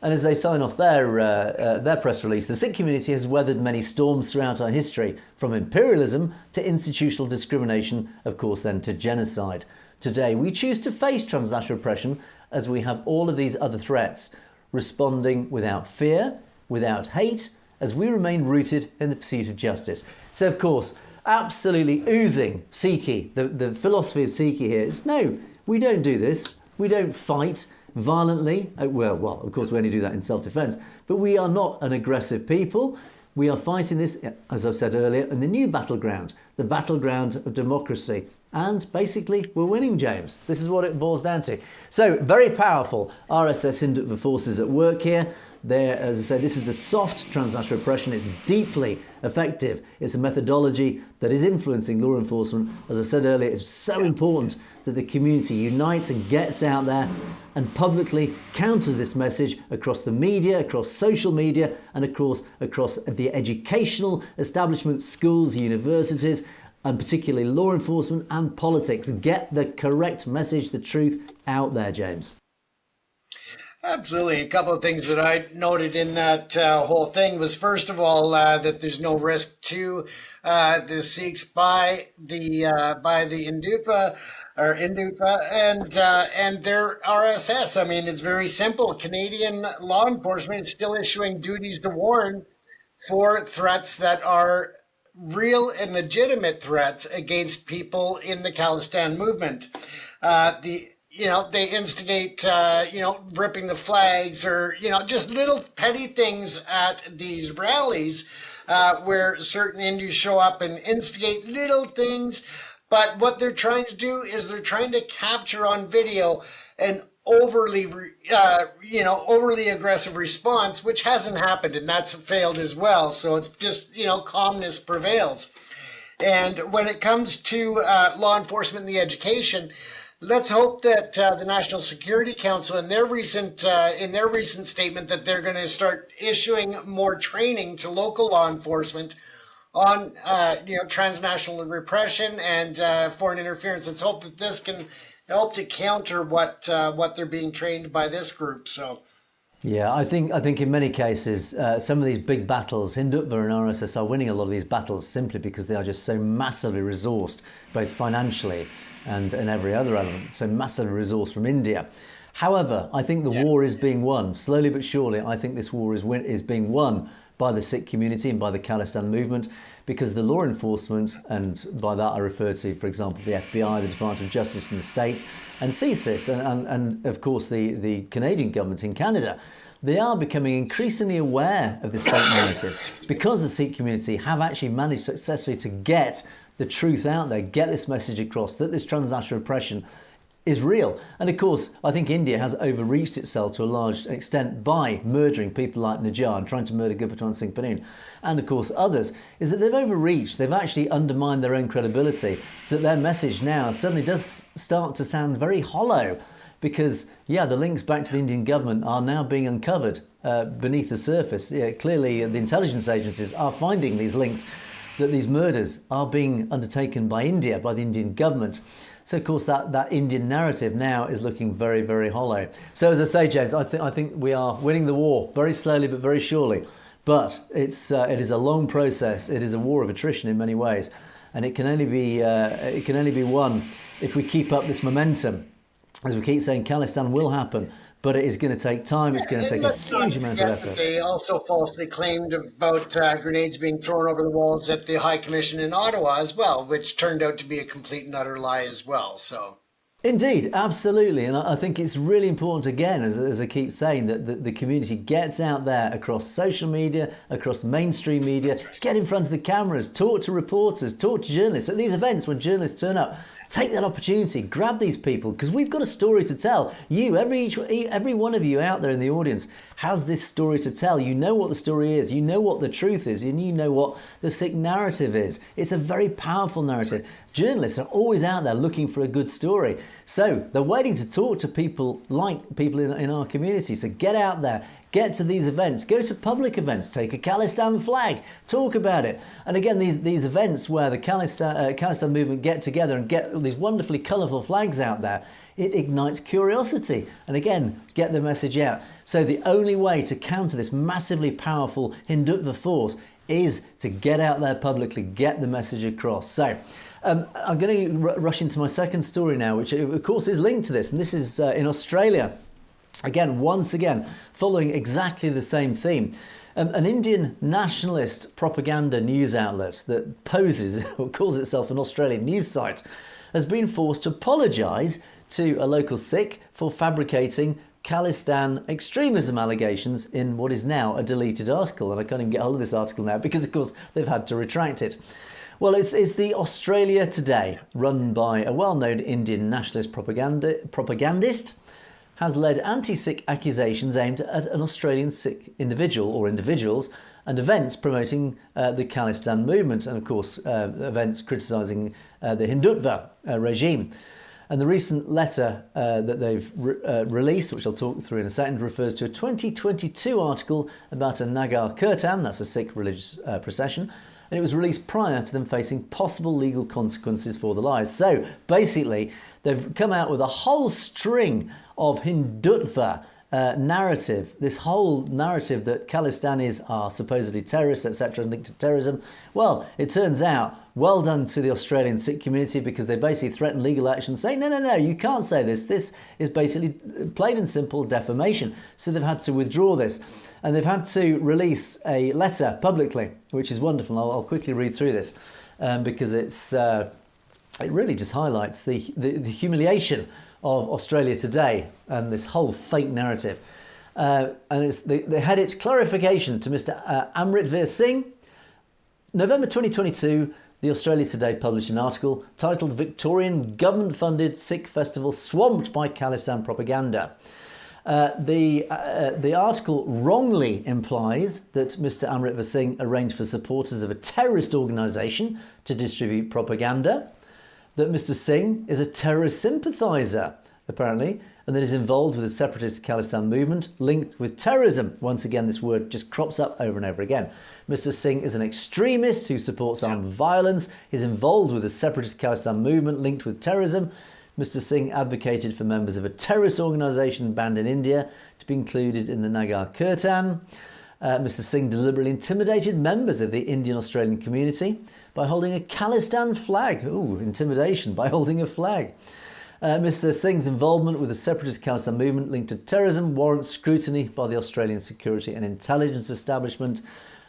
Speaker 1: And as they sign off their press release, the Sikh community has weathered many storms throughout our history, from imperialism to institutional discrimination, of course then to genocide. Today we choose to face transnational repression as we have all of these other threats, responding without fear, without hate, as we remain rooted in the pursuit of justice. So of course, absolutely oozing Sikhi, the philosophy of Sikhi here is no, we don't do this, we don't fight violently. Well, of course we only do that in self-defense, but we are not an aggressive people. We are fighting this, as I've said earlier, in the new battleground, the battleground of democracy. And basically, we're winning, James. This is what it boils down to. So, very powerful RSS Hindutva forces at work here. As I say, this is the soft transnational repression. It's deeply effective. It's a methodology that is influencing law enforcement. As I said earlier, it's so important that the community unites and gets out there and publicly counters this message across the media, across social media, and of course across the educational establishments, schools, universities, and particularly law enforcement and politics. Get the correct message, the truth out there, James.
Speaker 2: Absolutely. A couple of things that I noted in that whole thing was, first of all, that there's no risk to the Sikhs by the Hindutva and their RSS. I mean, it's very simple. Canadian law enforcement is still issuing duties to warn for threats that are real and legitimate threats against people in the Khalistan movement. They instigate, ripping the flags or, just little petty things at these rallies where certain Hindus show up and instigate little things. But what they're trying to do is they're trying to capture on video an overly aggressive response, which hasn't happened, and that's failed as well. So it's just, calmness prevails. And when it comes to law enforcement and the education, Let's hope that the National Security Council, in their recent statement, that they're going to start issuing more training to local law enforcement on transnational repression and foreign interference. Let's hope that this can help to counter what they're being trained by this group. So.
Speaker 1: Yeah, I think in many cases, some of these big battles, Hindutva and RSS are winning a lot of these battles simply because they are just so massively resourced, both financially and in every other element, so massively resourced from India. However, I think the war is being won, slowly but surely. I think this war is being won by the Sikh community and by the Khalistan movement, because the law enforcement, and by that I refer to, for example, the FBI, the Department of Justice in the States, and CSIS, and of course the Canadian government in Canada, they are becoming increasingly aware of this fake narrative, because the Sikh community have actually managed successfully to get the truth out there, get this message across that this transnational repression is real. And of course, I think India has overreached itself to a large extent by murdering people like Najjar and trying to murder Gurpatwant Singh Pannu, and of course others, is that they've overreached. They've actually undermined their own credibility, so that their message now suddenly does start to sound very hollow, because, yeah, the links back to the Indian government are now being uncovered beneath the surface. Yeah, clearly, the intelligence agencies are finding these links, that these murders are being undertaken by India, by the Indian government. So, of course, that Indian narrative now is looking very, very hollow. So, as I say, James, I think we are winning the war very slowly but very surely. But it is a long process. It is a war of attrition in many ways, and it can only be won if we keep up this momentum. As we keep saying, Khalistan will happen, but it is going to take time. It's going to take a huge amount of effort.
Speaker 2: They also falsely claimed about grenades being thrown over the walls at the High Commission in Ottawa as well, which turned out to be a complete and utter lie as well. So.
Speaker 1: Indeed, absolutely. And I think it's really important, again, as I keep saying, that the community gets out there across social media, across mainstream media, get in front of the cameras, talk to reporters, talk to journalists. At these events, when journalists turn up, take that opportunity, grab these people, because we've got a story to tell. You, every one of you out there in the audience has this story to tell. You know what the story is, you know what the truth is, and you know what the Sikh narrative is. It's a very powerful narrative. Journalists are always out there looking for a good story. So they're waiting to talk to people like people in our community. So get out there, get to these events, go to public events, take a Khalistan flag, talk about it. And again, these events where the Khalistan movement get together and get these wonderfully colourful flags out there, it ignites curiosity and again, get the message out. So the only way to counter this massively powerful Hindutva force is to get out there publicly, get the message across. So I'm going to rush into my second story now, which of course is linked to this, and this is in Australia. Again, once again, following exactly the same theme. An Indian nationalist propaganda news outlet that poses, or calls itself an Australian news site, has been forced to apologise to a local Sikh for fabricating Khalistan extremism allegations in what is now a deleted article. And I can't even get hold of this article now because, of course, they've had to retract it. Well, it's the Australia Today, run by a well-known Indian nationalist propagandist, has led anti-Sikh accusations aimed at an Australian Sikh individual or individuals and events promoting the Khalistan movement and, of course, events criticising the Hindutva regime. And the recent letter that they've released, which I'll talk through in a second, refers to a 2022 article about a Nagar Kirtan, that's a Sikh religious procession, and it was released prior to them facing possible legal consequences for the lies. So basically, they've come out with a whole string of Hindutva narrative, this whole narrative that Khalistanis are supposedly terrorists, etc., linked to terrorism. Well, it turns out, well done to the Australian Sikh community, because they basically threatened legal action, saying, no, you can't say this. This is basically plain and simple defamation. So they've had to withdraw this. And they've had to release a letter publicly, which is wonderful. I'll quickly read through this because it really just highlights the humiliation of Australia Today and this whole fake narrative. And they had it, clarification to Mr. Amritvir Singh. November 2022, the Australia Today published an article titled "Victorian Government-Funded Sikh Festival Swamped by Khalistan Propaganda." The article wrongly implies that Mr. Amritvir Singh arranged for supporters of a terrorist organisation to distribute propaganda. that Mr. Singh is a terrorist sympathiser, apparently, and that is involved with the separatist Khalistan movement linked with terrorism. Once again, this word just crops up over and over again. Mr. Singh is an extremist who supports armed violence. He's involved with the separatist Khalistan movement linked with terrorism. Mr. Singh advocated for members of a terrorist organisation banned in India to be included in the Nagar Kirtan. Mr. Singh deliberately intimidated members of the Indian-Australian community by holding a Khalistan flag. Ooh, intimidation by holding a flag. Mr. Singh's involvement with the separatist Khalistan movement linked to terrorism warrants scrutiny by the Australian security and intelligence establishment.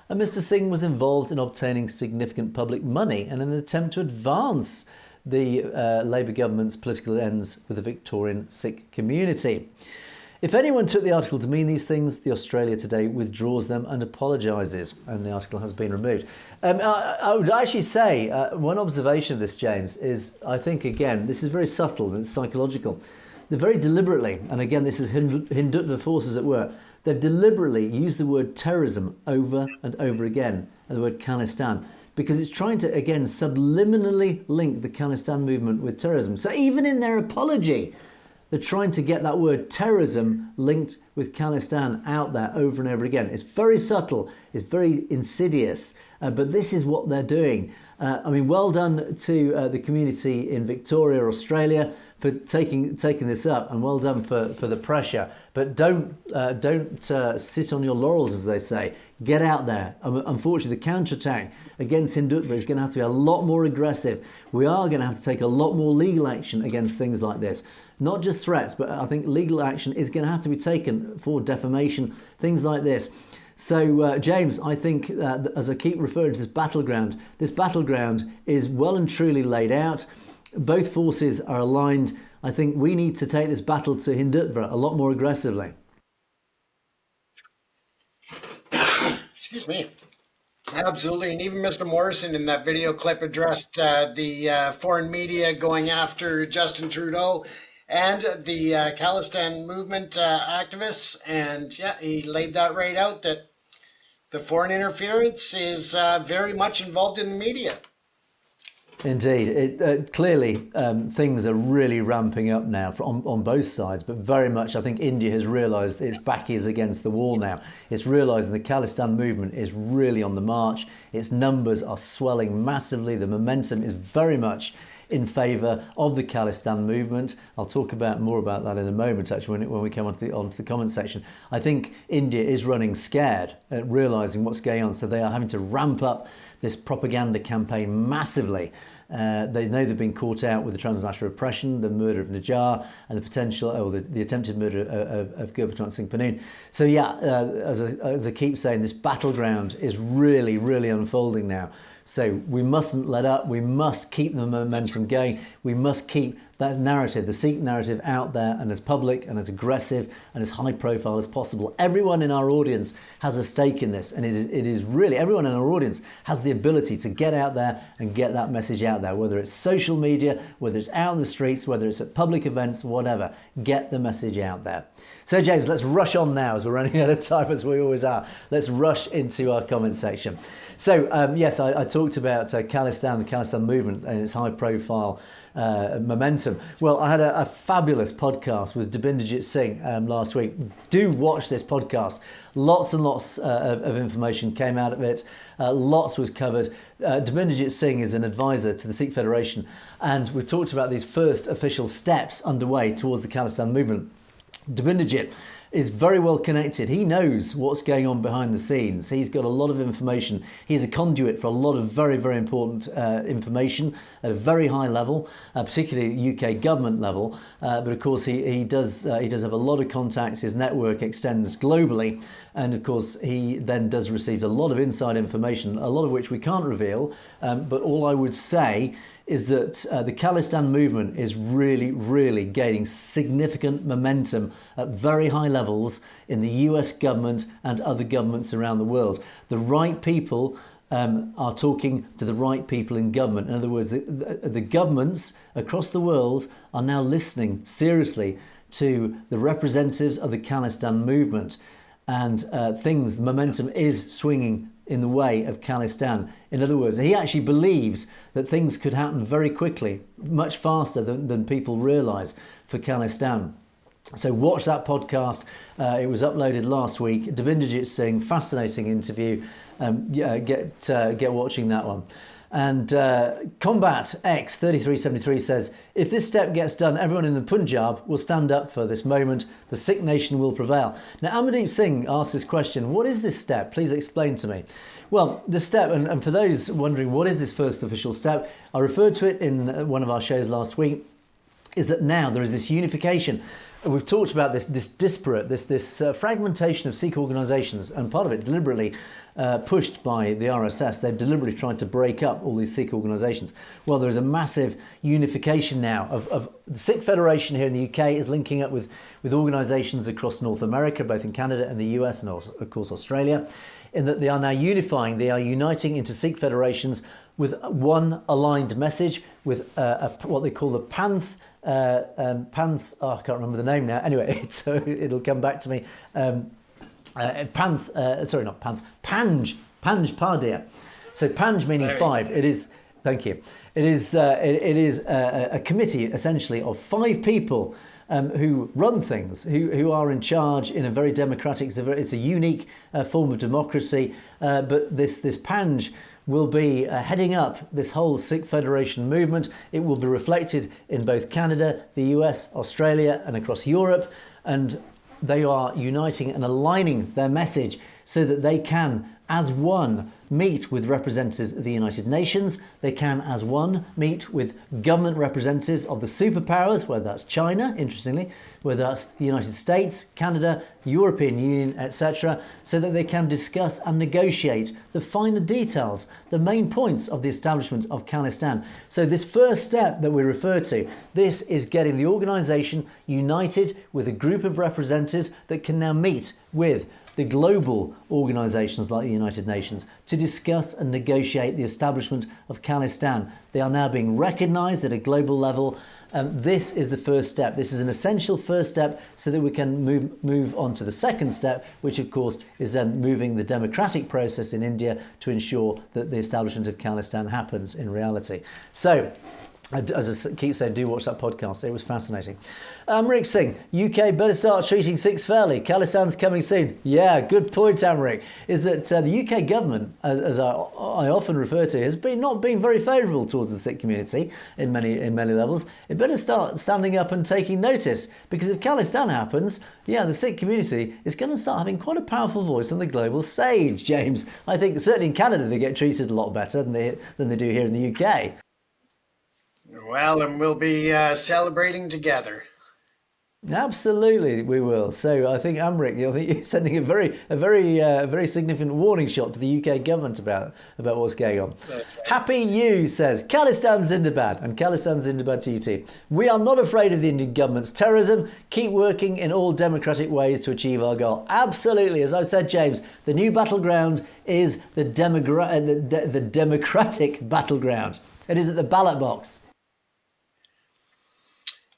Speaker 1: And Mr. Singh was involved in obtaining significant public money in an attempt to advance the Labour government's political ends with the Victorian Sikh community. If anyone took the article to mean these things, the Australia Today withdraws them and apologises, and the article has been removed. I would actually say one observation of this, James, is I think, again, this is very subtle and it's psychological. They're very deliberately, and again, this is Hindutva forces at work, they've deliberately used the word terrorism over and over again, and the word Khalistan, because it's trying to, again, subliminally link the Khalistan movement with terrorism. So even in their apology, they're trying to get that word terrorism linked with Khalistan out there over and over again. It's very subtle, it's very insidious, but this is what they're doing. I mean, well done to the community in Victoria, Australia, for taking this up, and well done for the pressure. But don't sit on your laurels, as they say. Get out there. Unfortunately, the counterattack against Hindutva is going to have to be a lot more aggressive. We are going to have to take a lot more legal action against things like this. Not just threats, but I think legal action is going to have to be taken for defamation, things like this. So, James, I think, as I keep referring to this battleground is well and truly laid out. Both forces are aligned. I think we need to take this battle to Hindutva a lot more aggressively.
Speaker 2: Excuse me. Absolutely. And even Mr. Morrison in that video clip addressed the foreign media going after Justin Trudeau and the Khalistan movement activists. And yeah, he laid that right out, that the foreign interference is very much involved in the media.
Speaker 1: Indeed. Clearly, things are really ramping up now on both sides, but very much I think India has realised its back is against the wall now. It's realising the Khalistan movement is really on the march. Its numbers are swelling massively. The momentum is very much in favour of the Khalistan movement. I'll talk more about that in a moment, actually, when we come onto the comment section. I think India is running scared at realising what's going on, so they are having to ramp up this propaganda campaign massively. They know they've been caught out with the Transnational Repression, the murder of Najjar, and the attempted murder of Gurpatwant Singh Pannoon. So yeah, as I keep saying, this battleground is really, really unfolding now. So we mustn't let up. We must keep the momentum going. We must keep that narrative, the Sikh narrative, out there and as public and as aggressive and as high profile as possible. Everyone in our audience has a stake in this, and it is really, everyone in our audience has the ability to get out there and get that message out there, whether it's social media, whether it's out in the streets, whether it's at public events, whatever. Get the message out there. So James, let's rush on now, as we're running out of time, as we always are. Let's rush into our comment section. So yes, I talked about Khalistan, the Khalistan movement and its high profile momentum. Well, I had a fabulous podcast with Dabinderjit Singh last week. Do watch this podcast. Lots and lots of information came out of it. Lots was covered. Dabinderjit Singh is an advisor to the Sikh Federation, and we talked about these first official steps underway towards the Khalistan movement. Dabinderjit is very well connected. He knows what's going on behind the scenes. He's got a lot of information. He's a conduit for a lot of very, very important information at a very high level, particularly UK government level. But of course, he does have a lot of contacts. His network extends globally. And of course, he then does receive a lot of inside information, a lot of which we can't reveal. But all I would say is that the Khalistan movement is really, really gaining significant momentum at very high levels in the US government and other governments around the world. The right people are talking to the right people in government. In other words, the governments across the world are now listening seriously to the representatives of the Khalistan movement. And the momentum is swinging in the way of Khalistan. In other words, he actually believes that things could happen very quickly, much faster than people realise for Khalistan. So watch that podcast. It was uploaded last week. Devinderjit Singh, fascinating interview. Get watching that one. And Combat X 3373 says, if this step gets done, everyone in the Punjab will stand up for this moment. The Sikh nation will prevail. Now, Amardeep Singh asked this question, what is this step? Please explain to me. Well, the step, and for those wondering what is this first official step, I referred to it in one of our shows last week, is that now there is this unification. We've talked about this disparate, this fragmentation of Sikh organisations, and part of it deliberately pushed by the RSS. They've deliberately tried to break up all these Sikh organisations. Well, there is a massive unification now of the Sikh Federation here in the UK is linking up with organisations across North America, both in Canada and the US, and also, of course, Australia, in that they are now unifying. They are uniting into Sikh federations with one aligned message, with what they call the Panth. I can't remember the name now. Anyway, so it'll come back to me. Panj Pardia. So Panj meaning five. It is. Thank you. It is a committee essentially of 5 people who run things, who are in charge in a very democratic. It's a unique form of democracy. But this Panj will be heading up this whole Sikh Federation movement. It will be reflected in both Canada, the US, Australia, and across Europe. And they are uniting and aligning their message so that they can, as one, meet with representatives of the United Nations. They can, as one, meet with government representatives of the superpowers, whether that's China, interestingly, whether that's the United States, Canada, European Union, etc., so that they can discuss and negotiate the finer details, the main points of the establishment of Khalistan. So this first step that we refer to, this is getting the organisation united with a group of representatives that can now meet with the global organisations like the United Nations to discuss and negotiate the establishment of Khalistan. They are now being recognised at a global level. This is the first step. This is an essential first step so that we can move on to the second step, which of course is then moving the democratic process in India to ensure that the establishment of Khalistan happens in reality. So, as I keep saying, do watch that podcast. It was fascinating. Amrik Singh, UK better start treating Sikhs fairly. Khalistan's coming soon. Yeah, good point, Amrik. Is that the UK government, as I often refer to, has not been very favourable towards the Sikh community in many levels. It better start standing up and taking notice, because if Khalistan happens, the Sikh community is going to start having quite a powerful voice on the global stage, James. I think certainly in Canada they get treated a lot better than they do here in the UK.
Speaker 2: Well, and we'll be celebrating together.
Speaker 1: Absolutely, we will. So I think Amrik, you're sending a very significant warning shot to the UK government about what's going on. Right. Happy You says, Khalistan Zindabad, and Khalistan Zindabad to you too. We are not afraid of the Indian government's terrorism. Keep working in all democratic ways to achieve our goal. Absolutely, as I've said, James, the new battleground is the democratic battleground. It is at the ballot box.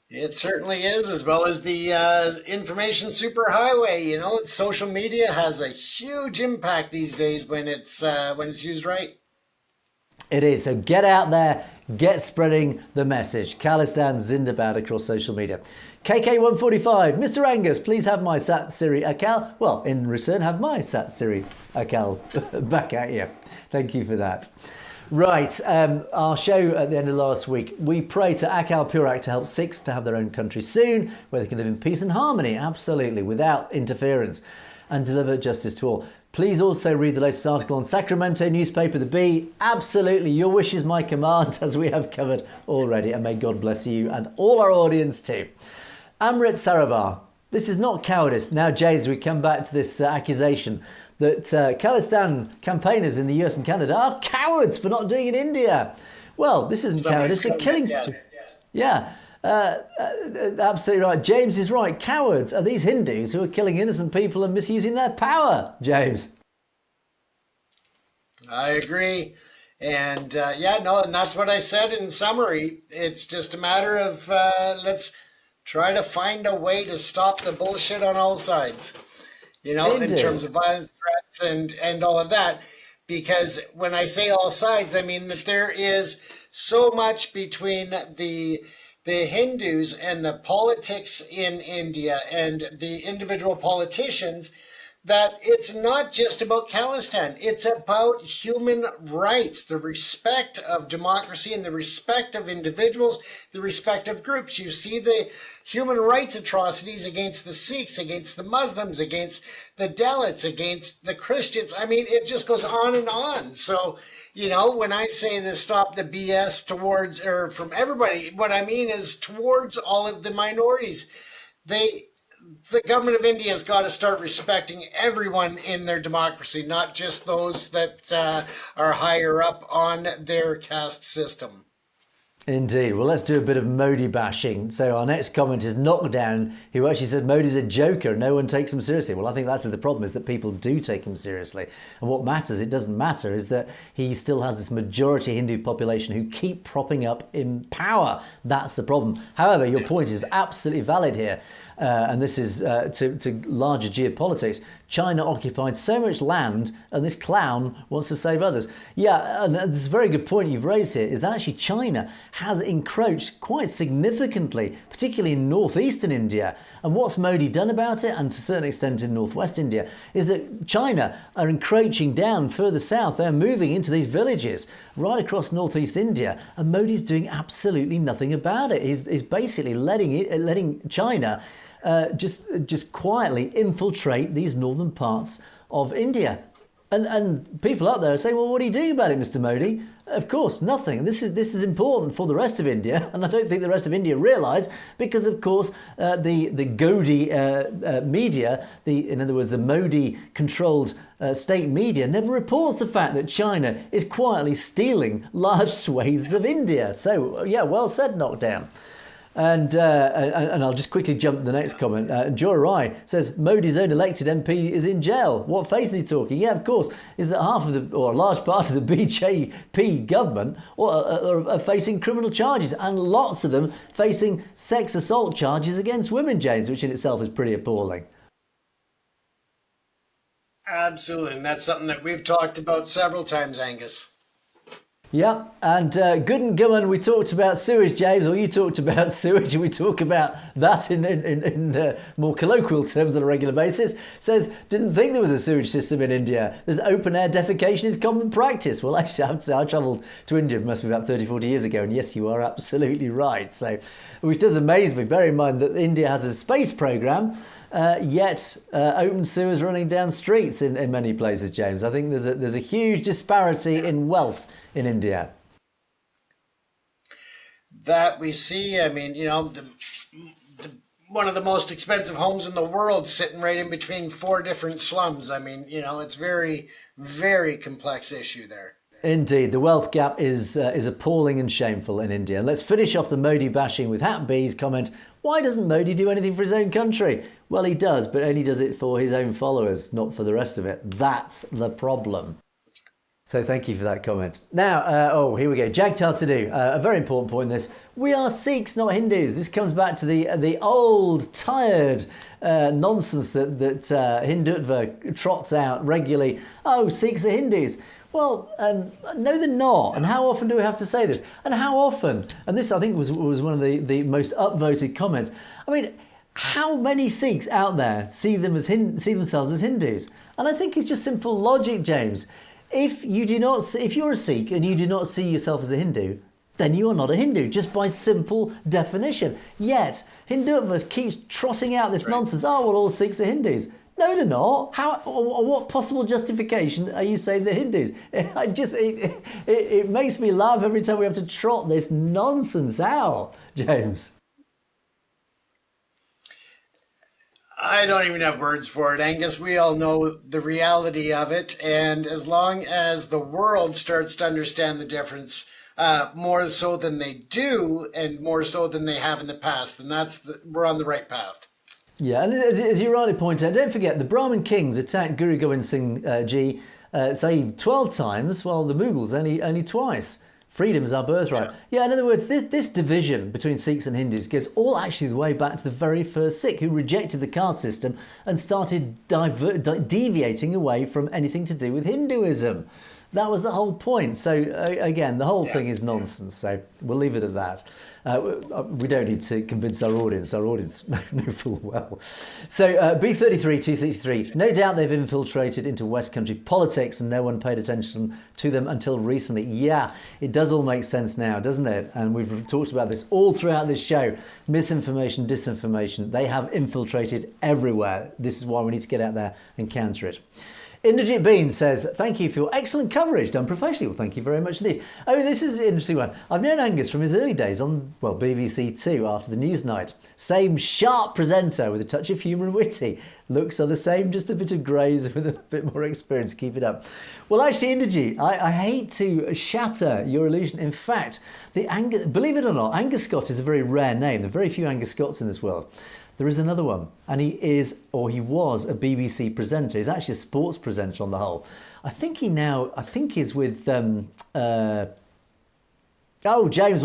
Speaker 2: It certainly is, as well as the information superhighway. Social media has a huge impact these days when it's used right.
Speaker 1: It is. So get out there, get spreading the message. Khalistan Zindabad across social media. KK145, Mr. Angus, please have my Sat Siri Akal. Well, in return, have my Sat Siri Akal back at you. Thank you for that. Right, our show at the end of last week, we pray to Akal Purak to help Sikhs to have their own country soon, where they can live in peace and harmony, absolutely, without interference, and deliver justice to all. Please also read the latest article on Sacramento newspaper, The Bee. Absolutely, your wish is my command, as we have covered already, and may God bless you and all our audience too. Amrit Sarabar, this is not cowardice. Now, James, we come back to this accusation that Khalistan campaigners in the US and Canada are cowards for not doing it in India. Well, this isn't cowardice, they're killing... Absolutely right. James is right. Cowards are these Hindus who are killing innocent people and misusing their power, James.
Speaker 2: I agree. And and that's what I said in summary. It's just a matter of let's try to find a way to stop the bullshit on all sides. In terms of violence, threats, and all of that. because when I say all sides, I mean that there is so much between the Hindus and the politics in India and the individual politicians that it's not just about Khalistan. It's about human rights, the respect of democracy and the respect of individuals, the respect of groups. You see the human rights atrocities against the Sikhs, against the Muslims, against the Dalits, against the Christians. I mean, it just goes on and on. So, you know, when I say to stop the BS towards, or from everybody, what I mean is towards all of the minorities. The government of India has got to start respecting everyone in their democracy, not just those that are higher up on their caste system.
Speaker 1: Indeed. Well, let's do a bit of Modi bashing. So our next comment is Knockdown, who actually said Modi's a joker. No one takes him seriously. Well, I think that's the problem, is that people do take him seriously. And what matters, it doesn't matter, is that he still has this majority Hindu population who keep propping up in power. That's the problem. However, your point is absolutely valid here. And this is to larger geopolitics. China occupied so much land and this clown wants to save others. Yeah, and this is a very good point you've raised here, is that actually China has encroached quite significantly, particularly in northeastern India. And what's Modi done about it, and to a certain extent in northwest India, is that China are encroaching down further south. They're moving into these villages right across northeast India, and Modi's doing absolutely nothing about it. He's basically letting China just quietly infiltrate these northern parts of India. And people out there are saying, well, what are you doing about it, Mr. Modi? Of course, nothing. This is important for the rest of India, and I don't think the rest of India realise, because, of course, the Godi media, in other words, the Modi-controlled state media, never reports the fact that China is quietly stealing large swathes of India. So, yeah, well said, Knockdown. And I'll just quickly jump to the next comment. Jora Rai says, Modi's own elected MP is in jail. What face is he talking? Yeah, of course, is that half of or a large part of the BJP government are facing criminal charges, and lots of them facing sex assault charges against women, James, which in itself is pretty appalling.
Speaker 2: Absolutely, and that's something that we've talked about several times, Angus.
Speaker 1: Yeah, and good and Gumman, we talked about sewage, James, or you talked about sewage, and we talk about that in more colloquial terms on a regular basis. Says, didn't think there was a sewage system in India. There's open air defecation is common practice. Well, actually, I have to say, I travelled to India, it must be about 30, 40 years ago, and yes, you are absolutely right. So, which does amaze me. Bear in mind that India has a space programme, yet open sewers running down streets in many places, James. I think there's a huge disparity in wealth in India.
Speaker 2: That we see, I mean, you know, one of the most expensive homes in the world sitting right in between 4 different slums. I mean, you know, it's very, very complex issue there.
Speaker 1: Indeed, the wealth gap is appalling and shameful in India. And let's finish off the Modi bashing with Hat B's comment, why doesn't Modi do anything for his own country? Well, he does, but only does it for his own followers, not for the rest of it. That's the problem. So thank you for that comment. Now, here we go. Jagtar Sidhu, a very important point in this. We are Sikhs, not Hindus. This comes back to the old, tired nonsense that Hindutva trots out regularly. Oh, Sikhs are Hindus. Well, no, they're not. And how often do we have to say this? And how often? And this, I think, was one of the most upvoted comments. I mean, how many Sikhs out there see themselves as Hindus? And I think it's just simple logic, James. If you're a Sikh and you do not see yourself as a Hindu, then you are not a Hindu, just by simple definition. Yet, Hindutva keeps trotting out this nonsense. Oh, well, all Sikhs are Hindus. No, they're not. How? Or what possible justification are you saying they're Hindus? It makes me laugh every time we have to trot this nonsense out, James.
Speaker 2: I don't even have words for it, Angus. We all know the reality of it. And as long as the world starts to understand the difference, more so than they do and more so than they have in the past, then we're on the right path.
Speaker 1: Yeah, and as you rightly point out, don't forget, the Brahmin kings attacked Guru Gobind Singh Ji Sahib 12 times, while the Mughals only twice. Freedom is our birthright. Yeah, in other words, this division between Sikhs and Hindus goes all actually the way back to the very first Sikh, who rejected the caste system and started deviating away from anything to do with Hinduism. That was the whole point. So again, the whole thing is nonsense. So we'll leave it at that. We don't need to convince our audience. Our audience know full well. So B33 263. No doubt they've infiltrated into West Country politics, and no one paid attention to them until recently. Yeah, it does all make sense now, doesn't it? And we've talked about this all throughout this show. Misinformation, disinformation. They have infiltrated everywhere. This is why we need to get out there and counter it. Inderjit Bean says, thank you for your excellent coverage, done professionally. Well, thank you very much indeed. Oh, this is an interesting one. I've known Angus from his early days on, well, BBC Two after the Newsnight. Same sharp presenter with a touch of humour and witty. Looks are the same, just a bit of greys with a bit more experience. Keep it up. Well, actually, Inderjit, I hate to shatter your illusion. In fact, believe it or not, Angus Scott is a very rare name. There are very few Angus Scotts in this world. There is another one, and he was a BBC presenter. He's actually a sports presenter on the whole. I think he's with, James,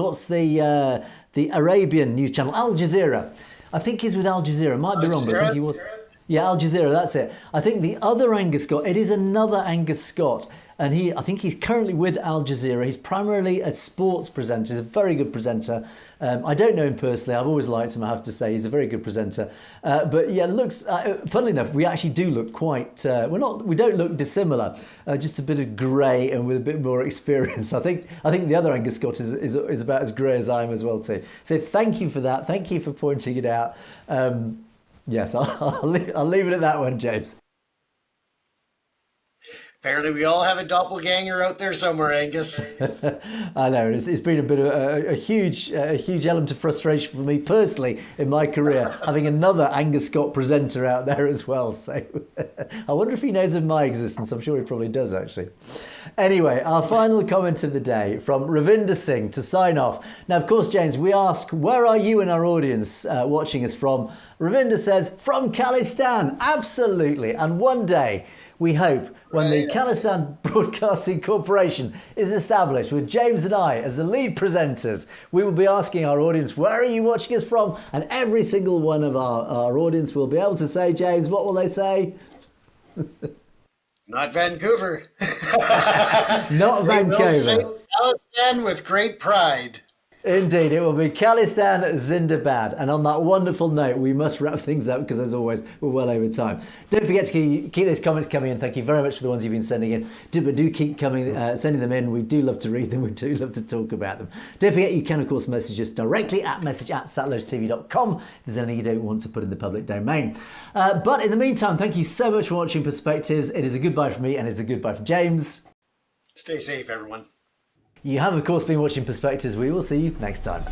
Speaker 1: what's the Arabian news channel? Al Jazeera. I think he's with Al Jazeera. Might be wrong, but I think he was. Yeah, Al Jazeera, that's it. I think the other Angus Scott, it is another Angus Scott. And I think he's currently with Al Jazeera. He's primarily a sports presenter. He's a very good presenter. I don't know him personally. I've always liked him, I have to say. He's a very good presenter. But yeah, looks, funnily enough, we actually do look quite, we don't look dissimilar. Just a bit of grey and with a bit more experience. I think the other Angus Scott is about as grey as I am as well too. So thank you for that. Thank you for pointing it out. Yes, I'll leave it at that one, James.
Speaker 2: Apparently we all have a doppelganger out there somewhere, Angus.
Speaker 1: I know, it's been a bit of a huge element of frustration for me personally in my career, having another Angus Scott presenter out there as well. So I wonder if he knows of my existence. I'm sure he probably does, actually. Anyway, our final comment of the day from Ravinder Singh to sign off. Now, of course, James, we ask, where are you in our audience watching us from? Ravinder says, from Khalistan. Absolutely. And one day, we hope, when the Khalistan Broadcasting Corporation is established with James and I as the lead presenters, we will be asking our audience, where are you watching us from? And every single one of our audience will be able to say, James, what will they say?
Speaker 2: Not Vancouver.
Speaker 1: Not Vancouver.
Speaker 2: We will say Khalistan with great pride.
Speaker 1: Indeed, it will be Khalistan Zindabad. And on that wonderful note, we must wrap things up because, as always, we're well over time. Don't forget to keep those comments coming in. Thank you very much for the ones you've been sending in. But do keep sending them in. We do love to read them. We do love to talk about them. Don't forget, you can, of course, message us directly at message@satellitestv.com if there's anything you don't want to put in the public domain. But in the meantime, thank you so much for watching Perspectives. It is a goodbye from me, and it's a goodbye from James.
Speaker 2: Stay safe, everyone.
Speaker 1: You have, of course, been watching Perspectives. We will see you next time.